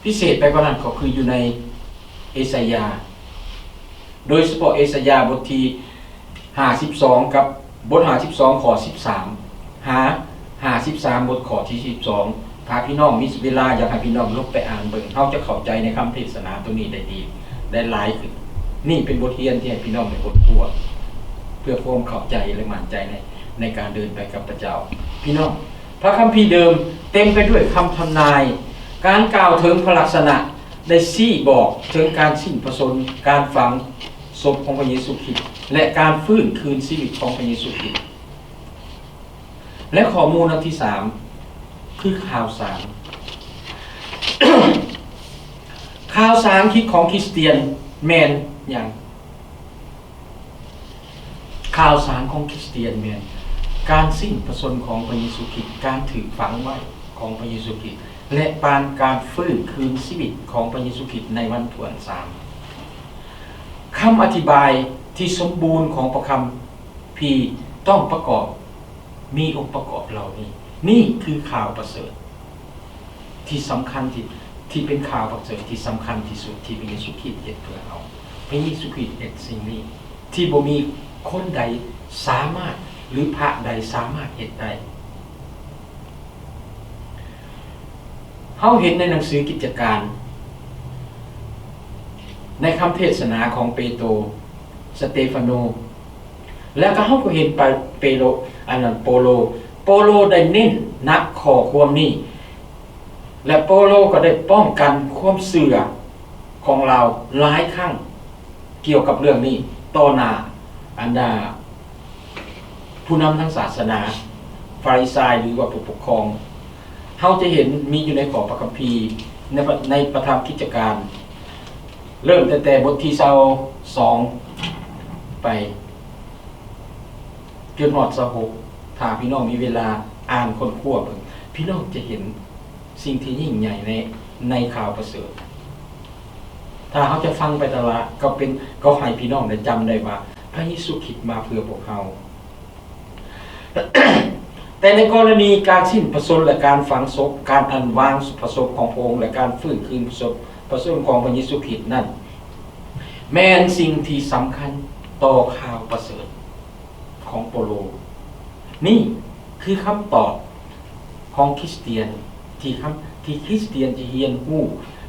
Speaker 1: พิเศษไปกว่านั้นก็คืออยู่ในเอสายาโดยเฉพาะเอสายาบทที่52กับบท52ข้อ1353บทข้อที่12ถ้าพี่น้องมีเวลาอยากให้พี่น้องลงไปอ่านเบิ่งเฮาจะเข้าใจในคำเทศนาตรงนี้ได้ดีได้หลายขึ้นนี่เป็นบทเรียนที่ให้พี่น้องได้บททวนเพื่อความเข้าใจและมั่นใจในการเดินไปกับพระเจ้าพี่น้องพระคัมภีร์เดิมเต็มไปด้วยคำทำนายการกล่าวถึงพระลักษณะได้ชี้บอกถึงการสิ้นพระชนม์การฝังศพของพระเยซูคริสต์และการฟื้นคืนชีวิตของพระเยซูคริสต์และข้อมูลอันที่3คือข่าวสาร ข่าวสารคิดของคริสเตียนแมนอย่างข่าวสารของคริสเตียนแมนการสิ้นพระชนม์ของพระเยซูคริสต์การถูกฝังไว้ของพระเยซูคริสต์และการฟื้นคืนชีวิตของพระเยซูคริสต์ในวันถ้วน3คำอธิบายที่สมบูรณ์ของพระคัมภีร์ต้องประกอบมีองค์ประกอบเหล่านี้นี่คือข่าวประเสริฐที่สำคัญที่เป็นข่าวประเสริฐที่สำคัญที่สุดที่พระเยซูคริสต์เฮ็ดเพื่อเราพระเยซูคริสต์เฮ็ดสิ่งนี้ที่บ่มีคนใดสามารถหรือพระใดสามารถเฮ็ดได้เฮาเห็นในหนังสือกิจการในคำเทศนาของเปโตรสเตฟานโนแล้วก็เฮาก็เห็นเปโตรอันนั้นโปโลได้เน้นนักข้อความนี้และโปโลก็ได้ป้องกันความเสื่อของเราหลายครั้งเกี่ยวกับเรื่องนี้ต่อหน้าผู้นำทางศาสนาฟาริสัยหรือว่าผู้ปกครองเฮาจะเห็นมีอยู่ในข้อพระคัมภีร์ในประธรรมกิจการเริ่มตั้งแต่บทที่22ไปจนฮอด26ถ้าพี่น้องมีเวลาอ่านค้นคว้าเบิ่งพี่น้องจะเห็นสิ่งที่ยิ่งใหญ่ในข่าวประเสริฐถ้าเขาจะฟังไปตลอดก็ให้พี่น้องได้จำได้ว่าพระเยซูคริสต์มาเพื่อพวกเรา แต่ในกรณีการสิ้นพระชนม์และการฝังศพการอันวางพระศพของพระองค์และการฟื้นคืนพระชนม์ของพระเยซูคริสต์นั้นแม้นสิ่งที่สำคัญต่อข่าวประเสริฐของเปาโลนี่คือคำตอบของคริสเตียนที่คริสเตียนจะเรียนรู้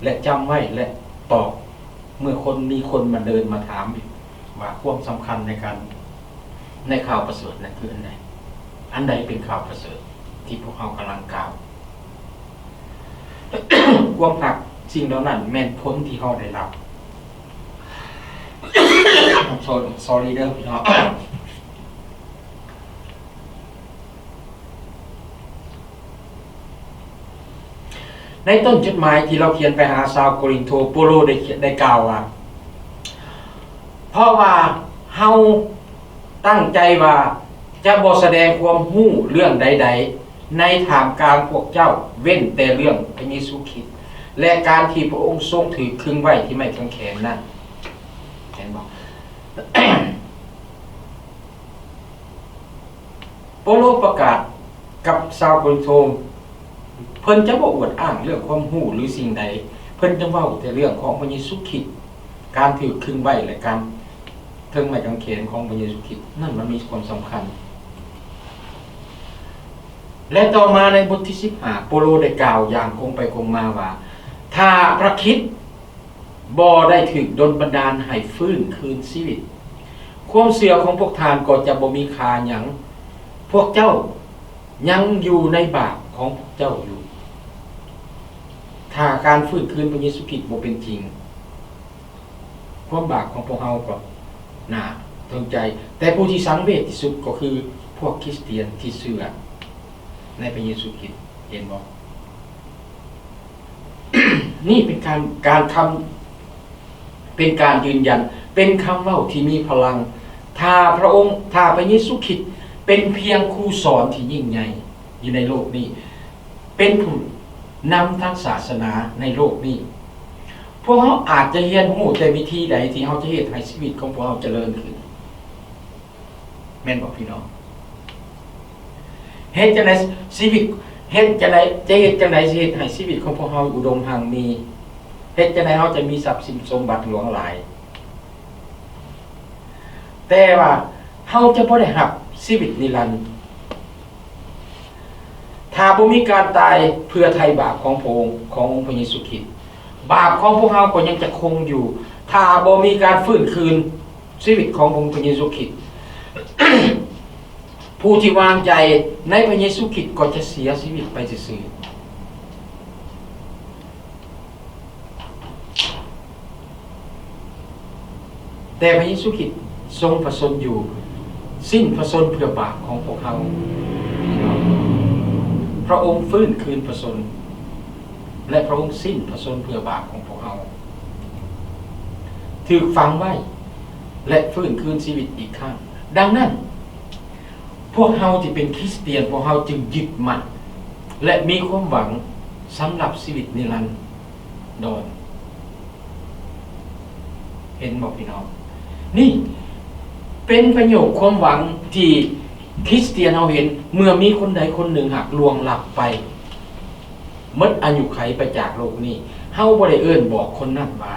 Speaker 1: และจำไว้และตอบเมื่อมีคนมาเดินมาถามว่าความสำคัญในข่าวประเสริฐนั้นคืออันใดเป็นข่าวประเสริฐที่พวกเรากำลังกล่าว ความหักสิ่งเหล่านั้นแม่นผลที่เราได้รับ sorry เด้อพี่น้อง ในต้นจดหมายที่เราเขียนไปหาชาวโครินโตเปาโลได้กล่าวว่าเพราะว่าเฮาตั้งใจว่าจะบ่แสดงความรู้เรื่องใดๆในท่ามกลางพวกเจ้าเว้นแต่เรื่องพระเยซูคริสต์และการที่พระองค์ทรงถือครึงไว้ที่ไม้กางเขนนั่นเห็นบ่ เปาโลประกาศกับชาวโครินโตเพิ่นจะบ่อวดอ้างเรื่องความรู้หรือสิ่งใดเพิ่นจะเว้าแต่เรื่องของพระเยซูคริสต์การถือครึงไว้และการเทิงไม้กางเขนของพระเยซูคริสต์นั่นมันมีความสำคัญ เปาโลประกาศกับชาวโครินโตเพิ่นจะเว้าแต่เรื่องของพระเยซูคริสต์การถือครึงไว้และการเทิงไม้กางเขนของพระเยซูคริสต์นั่นมันมีความสำคัญ แต่ในกรณี และต่อมาในบทที่15โปโลได้กล่าวอย่างคงไปคงมาว่าถ้าพระคริสต์บ่ได้ถูกดลบันดาลให้ฟื้นคืนชีวิตความเชื่อของพวกทานก็จะบ่มีค่าหยังพวกเจ้ายังอยู่ในบาปของพวกเจ้าอยู่ถ้าการฟื้นคืนพระเยซูคริสต์บ่เป็นจริงความบาปของพวกเฮาก็น่าทนใจแต่ผู้ที่สังเวชที่สุดก็คือพวกคริสเตียนที่เชื่อในพระเยซูคริสต์เห็นบ่ นี่เป็นการทำเป็นการยืนยันเป็นคำเว้าที่มีพลังถ้าพระองค์ถ้าพระเยซูคริสต์เป็นเพียงครูสอนที่ยิ่งใหญ่อยู่ในโลกนี้เป็นผู้นำทางศาสนาในโลกนี้พวกเขาอาจจะเรียนรู้แต่วิธีใดที่เขาจะเฮ็ดให้ชีวิตของพวกเขาเจริญขึ้นแม่นบอกพี่น้องเฮ็ดจังได๋ชีวิตเฮ็ดจังได๋จะเฮ็ดจังได๋สิเฮ็ดให้ชีวิตของพวกเราอุดมหั่งมีเฮ็ดจังได๋เฮาจะมีทรัพย์สินสมบัติหลวงหลายแต่ว่าเฮาจะบ่ได้รับชีวิตนิรันดร์ถ้าบ่มีการตายเพื่อไถ่บาปของพระองค์ขององค์พระเยซูคริสต์บาปของพวกเราก็ยังจะคงอยู่ถ้าบ่มีการฟื้นคืนชีวิตขององค์พระเยซูคริสต์ ผู้ที่วางใจในพระเยซูคริสต์ก็จะเสียชีวิตไปซื่อๆแต่พระเยซูคริสต์ทรงประสงค์อยู่สิ้นพระชนเพื่อบาปของพวกเขาพระองค์ฟื้นคืนพระชนและพระองค์สิ้นพระชนเพื่อบาปของพวกเขาถูกฝังไว้และฟื้นคืนชีวิตอีกครั้งดังนั้นพวกเฮาที่เป็นคริสเตียนพวกเฮาจึงยึดมั่นและมีความหวังสำหรับชีวิตนิรันดรเห็นบอกพี่น้องนี่เป็นประโยคความหวังที่คริสเตียนเฮาเห็นเมื่อมีคนใดคนหนึ่งหักล่วงลับไปหมดอายุไขไปจากโลกนี้เฮาบ่ได้เอิ้นบอกคนนั้นว่า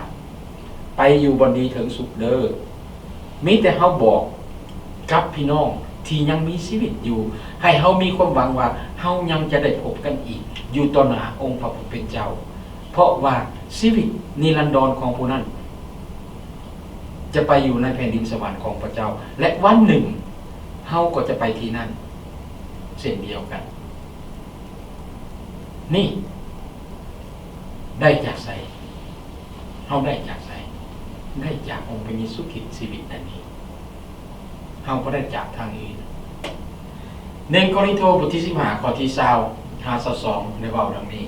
Speaker 1: ไปอยู่บนดีถึงสุขเด้อมีแต่เฮาบอกกับพี่น้องที่ยังมีชีวิตอยู่ให้เฮามีความหวังว่าเฮายังจะได้พบกันอีกอยู่ต่อหน้าองค์พระผู้เป็นเจ้าเพราะว่าชีวิตนิรันดรของผู้นั้นจะไปอยู่ในแผ่นดินสวรรค์ของพระเจ้าและวันหนึ่งเฮาก็จะไปที่นั่นเช่นเดียวกันนี่ได้จากไสเฮาได้จากไสได้จากองค์พระเยซูคริสต์ชีวิตนั่นเองเฮาก็ได้จากทางอื่น1 โครินธ์บทที่15ข้อที่20-22ได้เว้าดังนี้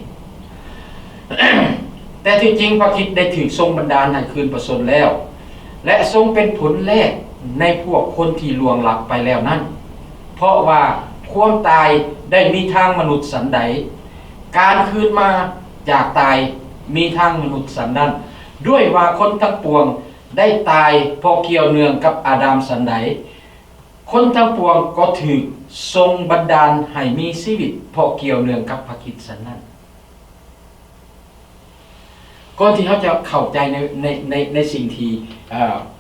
Speaker 1: แต่ที่จริงพระคริสต์ได้ถูกทรงบันดาลให้คืนประชนแล้วและทรงเป็นผลแรกในพวกคนที่ล่วงลับไปแล้วนั้นเพราะว่าความตายได้มีทางมนุษย์สันใดการคืนมาจากตายมีทางมนุษย์สันนั้นด้วยว่าคนทั้งปวงได้ตายเพราะเกี่ยวเนื่องกับอาดัมสันใดคนทั้งปวงก็ถูกทรงบันดาลให้มีชีวิตเพราะเกี่ยวเนื่องกับพระคริสต์สันนั้นก่อนที่เขาจะเข้าใจในสิ่งที่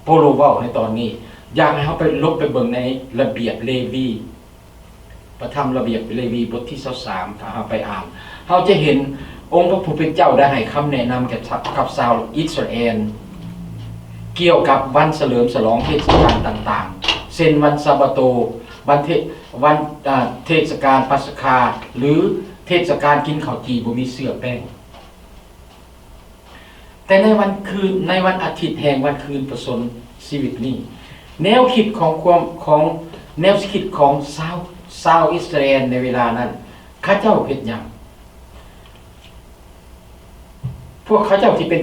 Speaker 1: โปโลเว้าในตอนนี้อยากให้เขาไปลบไปเบิ่งในระเบียบเลวีพระธรรมระเบียบเลวีบทที่23ถ้าเราไปอ่านเราจะเห็นองค์พระผู้เป็นเจ้าได้ให้คำแนะนำกับชาวอิสราเอลเกี่ยวกับวันเฉลิมฉลองเทศกาลต่างๆเช่นวันซาบาโตวันเทศกาลปัสกาหรือเทศกาลกินข้าวจี่บ่มีเสื้อแป้งแต่ในวันอาทิตย์แห่งวันคืนประสนชีวิตนี้แนวคิดของแนวคิดของชาวอิสราเอลในเวลานั้นข้าเจ้าเฮ็ดหยังพวกข้าเจ้าที่เป็น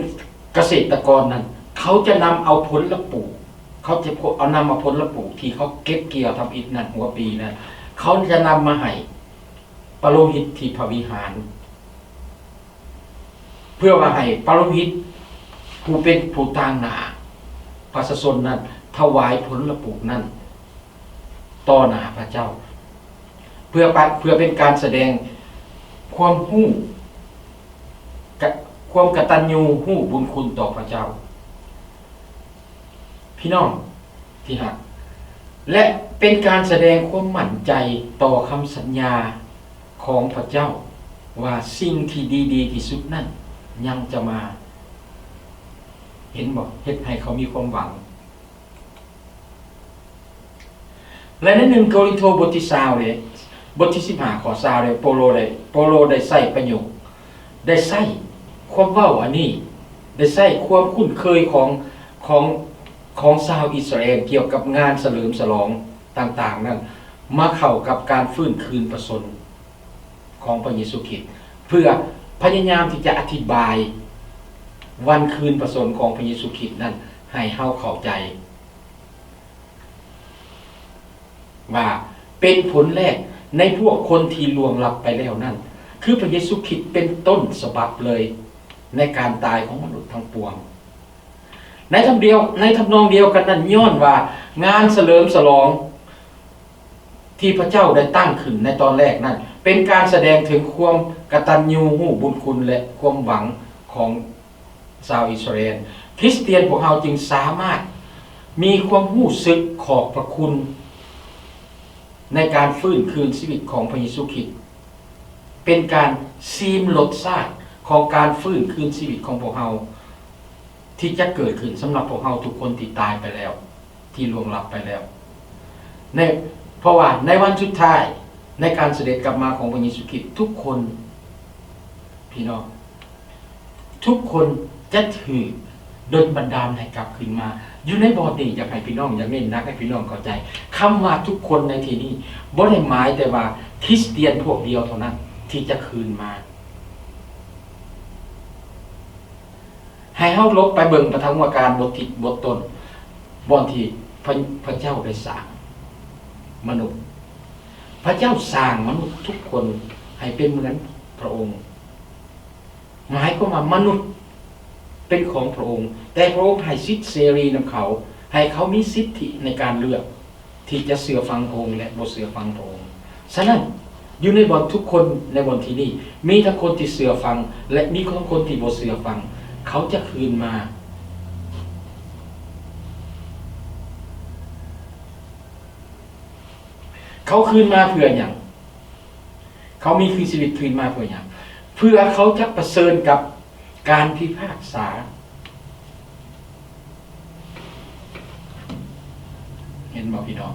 Speaker 1: เกษตรกรนั้นเขาจะนำเอาผลละปลูกเขาจะเอานำมาผลละปลูกที่เขาเก็บเกี่ยวทำอิฐนั่นหัวปีนั้นเขาจะนำมาให้ปโลหิตที่พระวิหารเพื่อว่าให้ปโลหิตผู้เป็นผู้ต่างหน้าพระสนนั้นถวายผลละปลูกนั้นต่อหน้าพระเจ้าเพื่อเป็นการแสดงความกตัญญูรู้บุญคุณต่อพระเจ้าพี่น้องที่รักและเป็นการแสดงความมั่นใจต่อคำสัญญา ของพระเจ้าว่าสิ่งที่ดีๆที่สุดนั้นยังจะมาเห็นบ่เฮ็ดให้เขามีความหวังและใน1โครินธ์บทที่20เลยบทที่15ข้อ20เลยโปโลได้ใส่ประโยคได้ใส่ความเว้าอันนี้ได้ใส่ความคุ้นเคยของชาวอิสราเอลเกี่ยวกับงานเฉลิมฉลองต่างๆนั้นมาเข้ากับการฟื้นคืนพระชนของพระเยซูคริสต์เพื่อพยายามที่จะอธิบายวันคืนพระชนของพระเยซูคริสต์นั้นให้เฮาเข้าใจว่าเป็นผลแรกในพวกคนที่ล่วงลับไปแล้วนั่นคือพระเยซูคริสต์เป็นต้นฉบับเลยในการตายของมนุษย์ทั้งปวงในทำนองเดียวกันนั้นย้อนว่างานเฉลิมฉลองที่พระเจ้าได้ตั้งขึ้นในตอนแรกนั้นเป็นการแสดงถึงความกตัญญูรู้บุญคุณและความหวังของชาวอิสราเอลคริสเตียนพวกเราจึงสามารถมีความรู้สึกขอบพระคุณในการฟื้นคืนชีวิตของพระเยซูคริสต์เป็นการซีมรสชาติของการฟื้นคืนชีวิตของพวกเราที่จะเกิดขึ้นสำหรับพวกเราทุกคนที่ตายไปแล้วที่ล่วงลับไปแล้วเพราะว่าในวันสุดท้ายในการเสด็จกลับมาของพระเยซูคริสต์ทุกคนพี่น้องทุกคนจะถือโดนบันดาลให้กลับขึ้นมาอยู่ในบอดี้อยากให้พี่น้องอยากเน้นนักให้พี่น้องเข้าใจคำว่าทุกคนในที่นี้บ่ได้หมายแต่ว่าคริสเตียนพวกเดียวเท่านั้นที่จะคืนมาให้เฮาลบไปเบิ่งปฐมกาลบทต้นบอนที่พระเจ้าได้สร้างมนุษย์พระเจ้าสร้างมนุษย์ทุกคนให้เป็นเหมือนพระองค์หมายความว่ามนุษย์เป็นของพระองค์แต่พระองค์ให้สิทธิเสรีนำเขาให้เขามีสิทธิในการเลือกที่จะเชื่อฟังพระองค์และบ่เชื่อฟังพระองค์ฉะนั้นอยู่ในบ่อนทุกคนในบ่อนที่นี่มีทั้งคนที่เชื่อฟังและมีทั้งคนที่บ่เชื่อฟังเขาจะคืนมาเขาคืนมาเพื่ออย่างเขามีคือชีวิตคืนมาเพื่ออย่างเพื่อเขาจะประเสริญกับการพิพากษาเห็นบอกพี่น้อง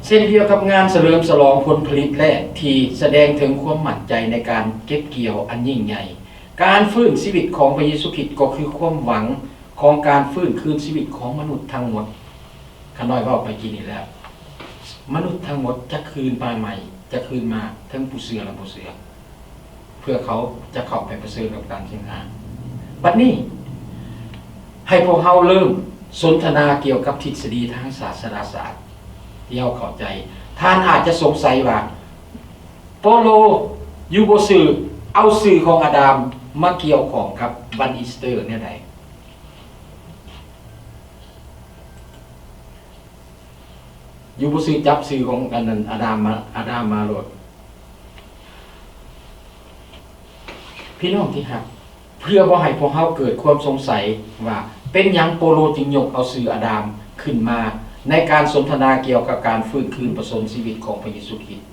Speaker 1: เช่นเดียวกับงานเฉลิมฉลองผลผลิตแรกที่แสดงถึงความมั่นใจในการเก็บเกี่ยวอันยิ่งใหญ่การฟื้นชีวิตของพระเยซูคริสต์ก็คือความหวังของการฟื้นคืนชีวิตของมนุษย์ทั้งหมดข้าน้อยก็ไปกินนี่แล้วมนุษย์ทั้งหมดจะคืนมาใหม่จะคืนมาทั้งผู้เสือและผู้เสือเพื่อเขาจะเข้าไปประเสริฐกับการเชียงหาบัดนี้ให้พวกเขาเริ่มสนทนาเกี่ยวกับทฤษฎีทางศาสนาศาสตร์ที่เราเข้าใจท่านอาจจะสงสัยว่าโปโลยูโบสื่อเอาสื่อของอาดัมมาเกี่ยวของกับวันอีสเตอร์เนี่ยไหนยูโบสื่อจับสื่อของอันนั้นอาดัมมาโหลดพี่น้องที่หักเพื่อบ่ให้พวกเขาเกิดความสงสัยว่าเป็นหยังโปโลจึงยกเอาสื่ออาดัมขึ้นมาในการสนทนาเกี่ยวกับการฟื้นคืนประสงค์ชีวิตของพระเยซูคริสต์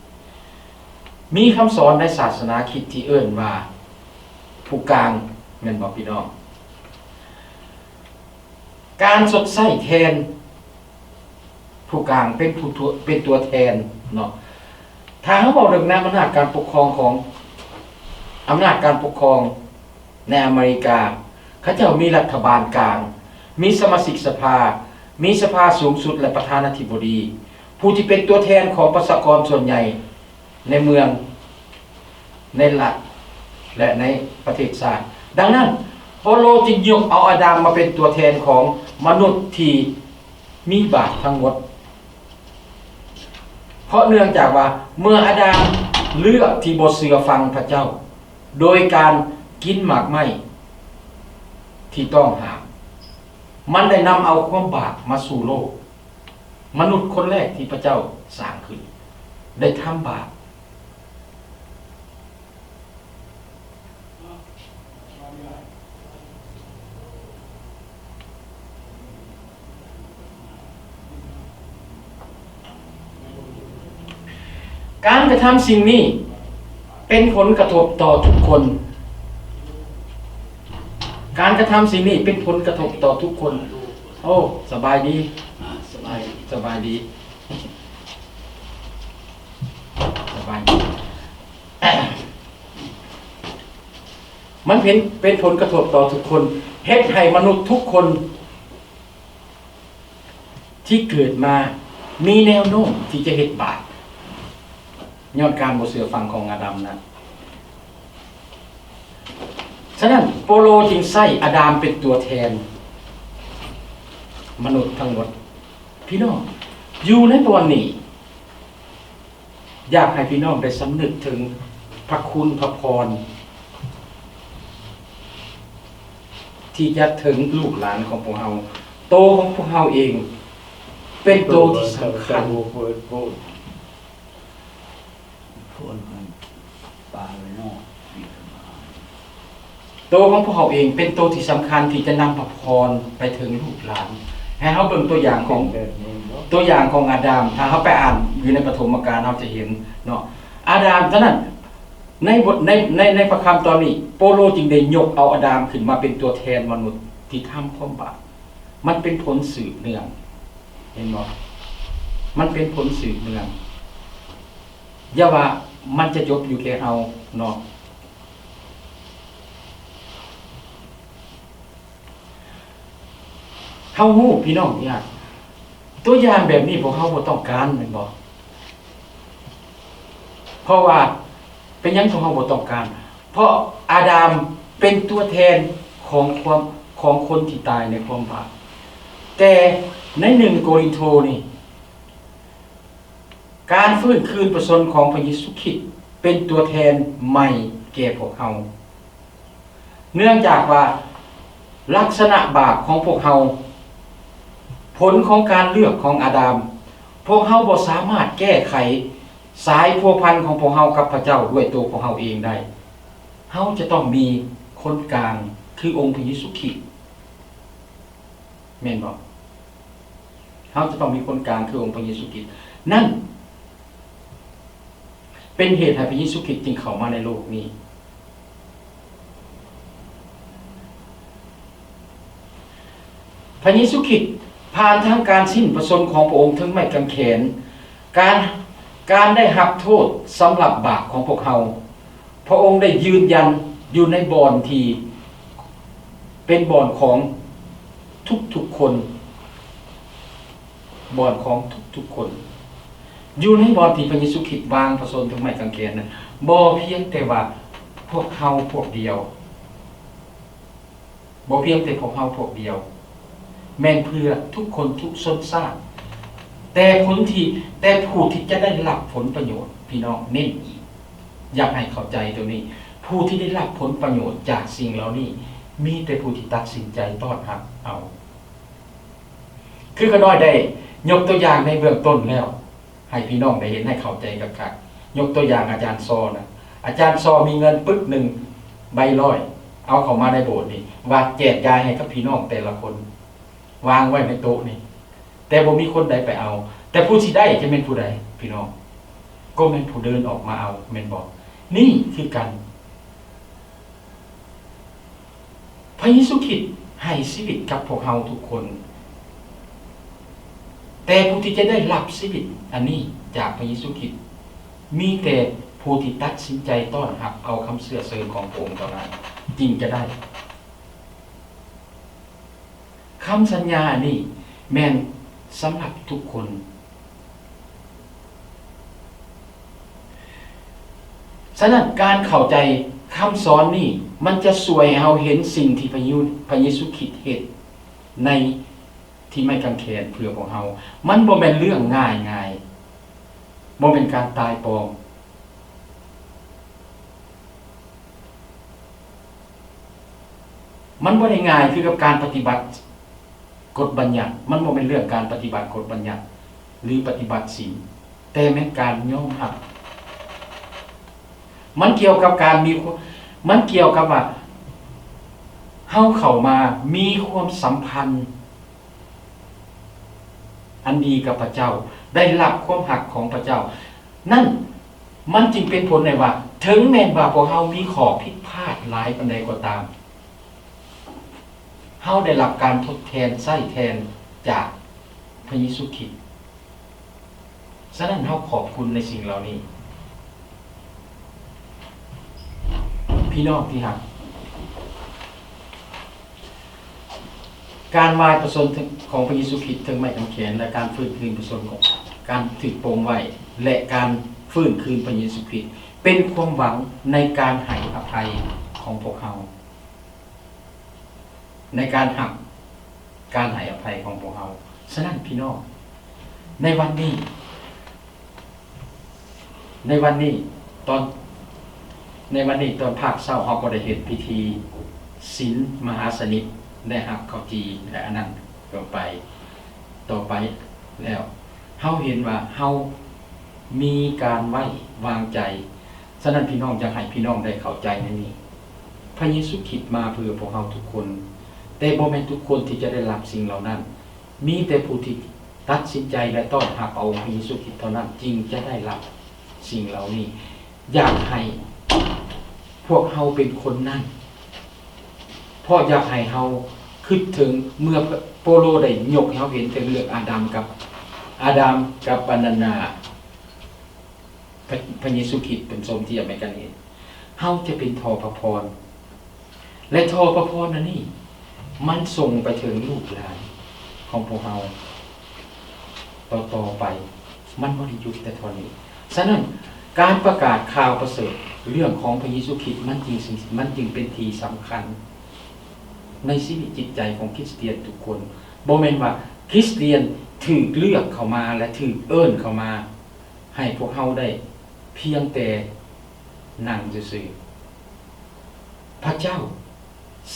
Speaker 1: มีคำสอนในศาสนาคริสต์ที่เอิ้นว่าผู้กลางแม่นบอกพี่น้องการสดใส่แทนผู้กลางเป็นตัวแทนเนาะถ้าเขาบอกเรื่องอำนาจการปกครองของอำนาจการปกครองในอเมริกาเขาเจ้ามีรัฐบาลกลางมีสมาชิกสภามีสภาสูงสุดและประธานาธิบดีผู้ที่เป็นตัวแทนของประชากรส่วนใหญ่ในเมืองในรัฐและในประเทศชาติดังนั้นโปโลจึงยกเอาอาดัมมาเป็นตัวแทนของมนุษย์ที่มีบาปทั้งหมดเพราะเนื่องจากว่าเมื่ออาดัมเลือกที่บ่เชื่อฟังพระเจ้าโดยการกินหมากไม้ที่ต้องห้ามมันได้นำเอาความบาปมาสู่โลกมนุษย์คนแรกที่พระเจ้าสร้างขึ้นได้ทำบาป การกระทำสิ่งนี้เป็นผลกระทบต่อทุกคนการกระทำสิ่งนี้เป็นผลกระทบต่อทุกคนโอ้สบายดีสบายดีสบายดีมันเป็นผลกระทบต่อทุกคนเฮ็ดให้มนุษย์ทุกคนที่เกิดมามีแนวโน้มที่จะเฮ็ดบาปย้อนการบ่เชื่อฟังของอาดัมนะฉะนั้นโปโลจึงใช้อาดัมเป็นตัวแทนมนุษย์ทั้งหมดพี่น้องอยู่ในตอนนี้อยากให้พี่น้องได้สำนึกถึงพระคุณพระพรที่จะถึงลูกหลานของพวกเราโตของพวกเราเองเป็นโตที่สำคัญโตของพวกเราเองเป็นโตที่สำคัญที่จะนำพระพรไปถึงลูกหลานให้เขาเบิ่งตัวอย่างของอาดัมถ้าเขาไปอ่านอยู่ในปฐมกาลเราจะเห็นเนาะอาดัมฉะนั้นในบทในพระคำตอนนี้โปโลจึงได้ยกเอาอาดัมขึ้นมาเป็นตัวแทนมนุษย์ที่ทำความบาปมันเป็นผลสืบเนื่องเห็นบ่มันเป็นผลสืบเนื่องอย่าว่ามันจะจบอยู่แค่เอาเนาะเฮาฮู้พี่น้องญาติตัวอย่างแบบนี้พวกเฮาบ่ต้องการแม่นบ่เพราะว่าเป็นหยังพวกเฮาบ่ต้องการเพราะอาดัมเป็นตัวแทนของคนที่ตายในความบาปแต่ใน1โครินโธนี่การฟื้นคืนพระชนของพระเยซูคริสต์เป็นตัวแทนใหม่แก่พวกเฮาเนื่องจากว่าลักษณะบาปของพวกเฮาผลของการเลือกของอาดัมพวกเฮาบ่สามารถแก้ไขสายพัวพันของพวกเฮากับพระเจ้าด้วยตัวของเฮาเองได้เฮาจะต้องมีคนกลางคือองค์พระเยซูคริสต์แม่นบ่เฮาจะต้องมีคนกลางคือองค์พระเยซูคริสต์นั่นเป็นเหตุให้พระเยซูคริสต์จึงเข้ามาในโลกนี้พระเยซูคริสต์ผ่านทางการสิ้นพระชนของพระองค์ถึงไม้กางเขนการได้รับโทษสำหรับบาปของพวกเราพระองค์ได้ยืนยันอยู่ในบ่อนที่เป็นบ่อนของทุกๆคนบ่อนของทุกๆคนอยู่ในบ่อนที่พระเยซูคริสต์วางพระชนถึงไม้กางเขนนั้นบ่เพียงแต่ว่าพวกเราพวกเดียวบ่เพียงแต่พวกเราพวกเดียวแม่นเพื่อทุกคนทุกชนชาติแต่ผู้ที่จะได้รับผลประโยชน์พี่น้องเน้นอีกอยากให้เข้าใจตรงนี้ผู้ที่ได้รับผลประโยชน์จากสิ่งเหล่านี้มีแต่ผู้ที่ตัดสินใจต้อนรับเอาคือก็น้อยได้ยกตัวอย่างในเบื้องต้นแล้วให้พี่น้องได้เห็นให้เข้าใจกับคักยกตัวอย่างอาจารย์ซอนะอาจารย์ซอมีเงินปึ๊กหนึ่งใบร้อยเอาเข้ามาในโบสถ์นี่ว่าแจกจ่ายให้กับพี่น้องแต่ละคนวางไว้ในโต๊ะนี่แต่บ่มีคนใดไปเอาแต่ผู้ที่ได้จะเป็นผู้ใดพี่น้องก็เป็นผู้เดินออกมาเอาแม่นบ่นี่คือกันพระเยซูคริสต์ให้ชีวิตกับพวกเราทุกคนแต่ผู้ที่จะได้รับชีวิตอันนี้จากพระเยซูคริสต์มีแต่ผู้ที่ตัดสินใจต้อนรับเอาคำเชื่อเสริญของพระองค์เท่านั้นจริงจะได้คำสัญญานี่แม่นสำหรับทุกคนฉะนั้นการเข้าใจคำสอนนี่มันจะช่วยให้เราเห็นสิ่งที่พระเยซูคริสต์เฮ็ดในที่ไม้กางเขนเพื่อของเรามันบ่แม่นเรื่องง่ายบ่เป็นการตายปลอมมันบ่ได้ง่ายคือกับการปฏิบัติกฎบัญญัติมันบ่เป็นเรื่องการปฏิบัติกฎบัญญัติหรือปฏิบัติศีลแต่แม้นการยอมรับมันเกี่ยวกับมันเกี่ยวกับว่าเฮาเข้ามามีความสัมพันธ์อันดีกับพระเจ้าได้รับความรักของพระเจ้านั่น มันจึงเป็นผลในว่าถึงแม้นว่าพวกเฮามีข้อผิดพลาดหลายปานใดก็ตามเฮาได้รับการทดแทนใช้แทนจากพระเยซูคริสต์ฉะนั้นเฮาขอบคุณในสิ่งเหล่านี้พี่น้องที่รักการวายประสนของพระเยซูคริสต์ถึงไม้กางเขนและการฟื้นคืนประสนของการถึกโปรงไว้และการฟื้นคืนพระเยซูคริสต์เป็นความหวังในการให้อภัยของพวกเราในการหักการให้อภัยของพวกเราฉะนั้นพี่น้องในวันนี้ตอนภาคเช้าเราก็ได้เห็นพิธีศีลมหาสนิทได้หักข้าวจีและอันนั้นต่อไปแล้วเฮาเห็นว่าเฮามีการไว้วางใจฉะนั้นพี่น้องจะให้พี่น้องได้เข้าใจในนี้พระเยซูคริสต์มาเพื่อพวกเราทุกคนแต่บ่แม่นทุกคนที่จะได้รับสิ่งเหล่านั้นมีแต่ผู้ที่ตัดสินใจและต้อนรับเอาพระเยซูคริสต์เท่านั้นจึงจะได้รับสิ่งเหล่านี้อยากให้พวกเฮาเป็นคนนั้นเพราะอยากให้เฮาคิดถึงเมื่อโปโลได้ยกให้เฮาเห็นถึงเรื่องอาดัมกับปานานาพระเยซูคริสต์เป็นสมเทียบกันเห็นเฮาจะเป็นทอพระพรและทอพระพรนั้นนี่มันส่งไปถึงลูกหลานของพวกเฮาต่อไปมันบ่ได้หยุดแต่เท่านี้ฉะนั้นการประกาศข่าวประเสริฐเรื่องของพระเยซูคริสต์มันจึงเป็นที่สำคัญในชีวิตจิตใจของคริสเตียนทุกคนบ่แม่นว่าคริสเตียนถูกเลือกเข้ามาและถูกเอิ้นเข้ามาให้พวกเฮาได้เพียงแต่นั่งซื่อๆพระเจ้า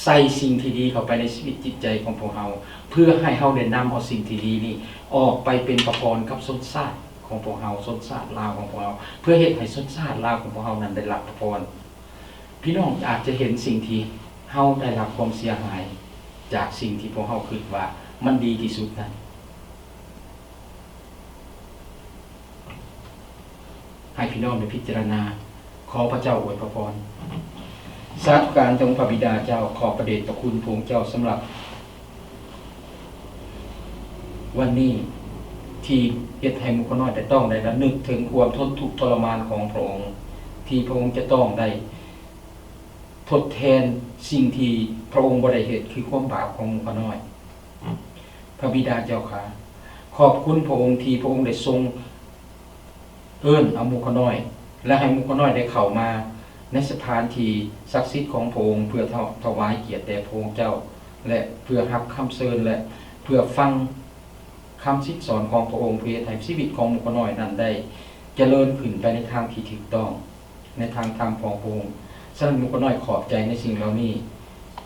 Speaker 1: ใส่สิ่งที่ดีเข้าไปในชีวิตจิตใจของพวกเฮาเพื่อให้เฮาได้นำเอาสิ่งที่ดีนี้ออกไปเป็นประพรกับชนชาติของพวกเฮาชนชาติลาวของพวกเฮาเพื่อเฮ็ดให้ชนชาติลาวของพวกเฮานั้นได้รับประพรพี่น้องอาจจะเห็นสิ่งที่เฮาได้รับความเสียหายจากสิ่งที่พวกเฮาคิดว่ามันดีที่สุดนั้นให้พี่น้องได้พิจารณาขอพระเจ้าอวยพรสาธุการจงพระบิดาเจ้าขอประเดชพระคุณพระองค์เจ้าสำหรับวันนี้ที่เฮ็ดให้หมู่คนน้อยได้ต้องได้ระลึกถึงความทนทุกข์ทรมานของพระองค์ที่พระองค์จะต้องได้ทดแทนสิ่งที่พระองค์บ่ได้เฮ็ดคือความบาปของหมู่คนน้อยพระบิดาเจ้าค่ะขอบคุณพระองค์ที่พระองค์ได้ทรงเอิ้นเอาหมู่คนน้อยและให้หมู่คนน้อยได้เข้ามาในสถานที่ศักดิ์สิทธิ์ของพระองค์เพื่อถวายเกียรติแด่พระองค์เจ้าและเพื่อรับคำเชิญและเพื่อฟังคำสั่งสอนของพระองค์เพื่อให้ชีวิตของหมู่คนน้อยนั้นได้เจริญขึ้นไปในทางที่ถูกต้องในทางธรรมของพระองค์ฉะนั้นหมู่คนน้อยขอบใจในสิ่งเหล่านี้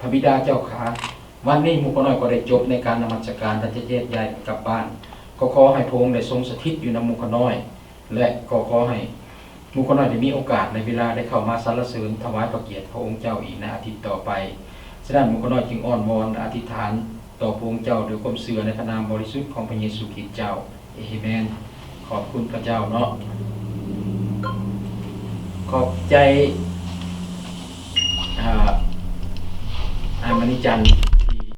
Speaker 1: พระบิดาเจ้าข้าวันนี้หมู่คนน้อยก็ได้จบในการนมัสการและจะแยกย้ายกลับบ้านก็ขอให้พระองค์ได้ทรงสถิตอยู่ในหมู่คนน้อยและก็ขอให้หมู่คนน้อยได้มีโอกาสในเวลาได้เข้ามาสรรเสริญถวายพระเกียรติพระองค์เจ้าอีกในอาทิตย์ต่อไปฉะนั้นหมู่คนน้อยจึงอ้อนวอนอธิษฐานต่อพระองค์เจ้าด้วยความเชื่อในพระนามบริสุทธิ์ของพระเยซูคริสต์เจ้าเอเมนขอบคุณพระเจ้าเนาะขอบใจมณีจันทร์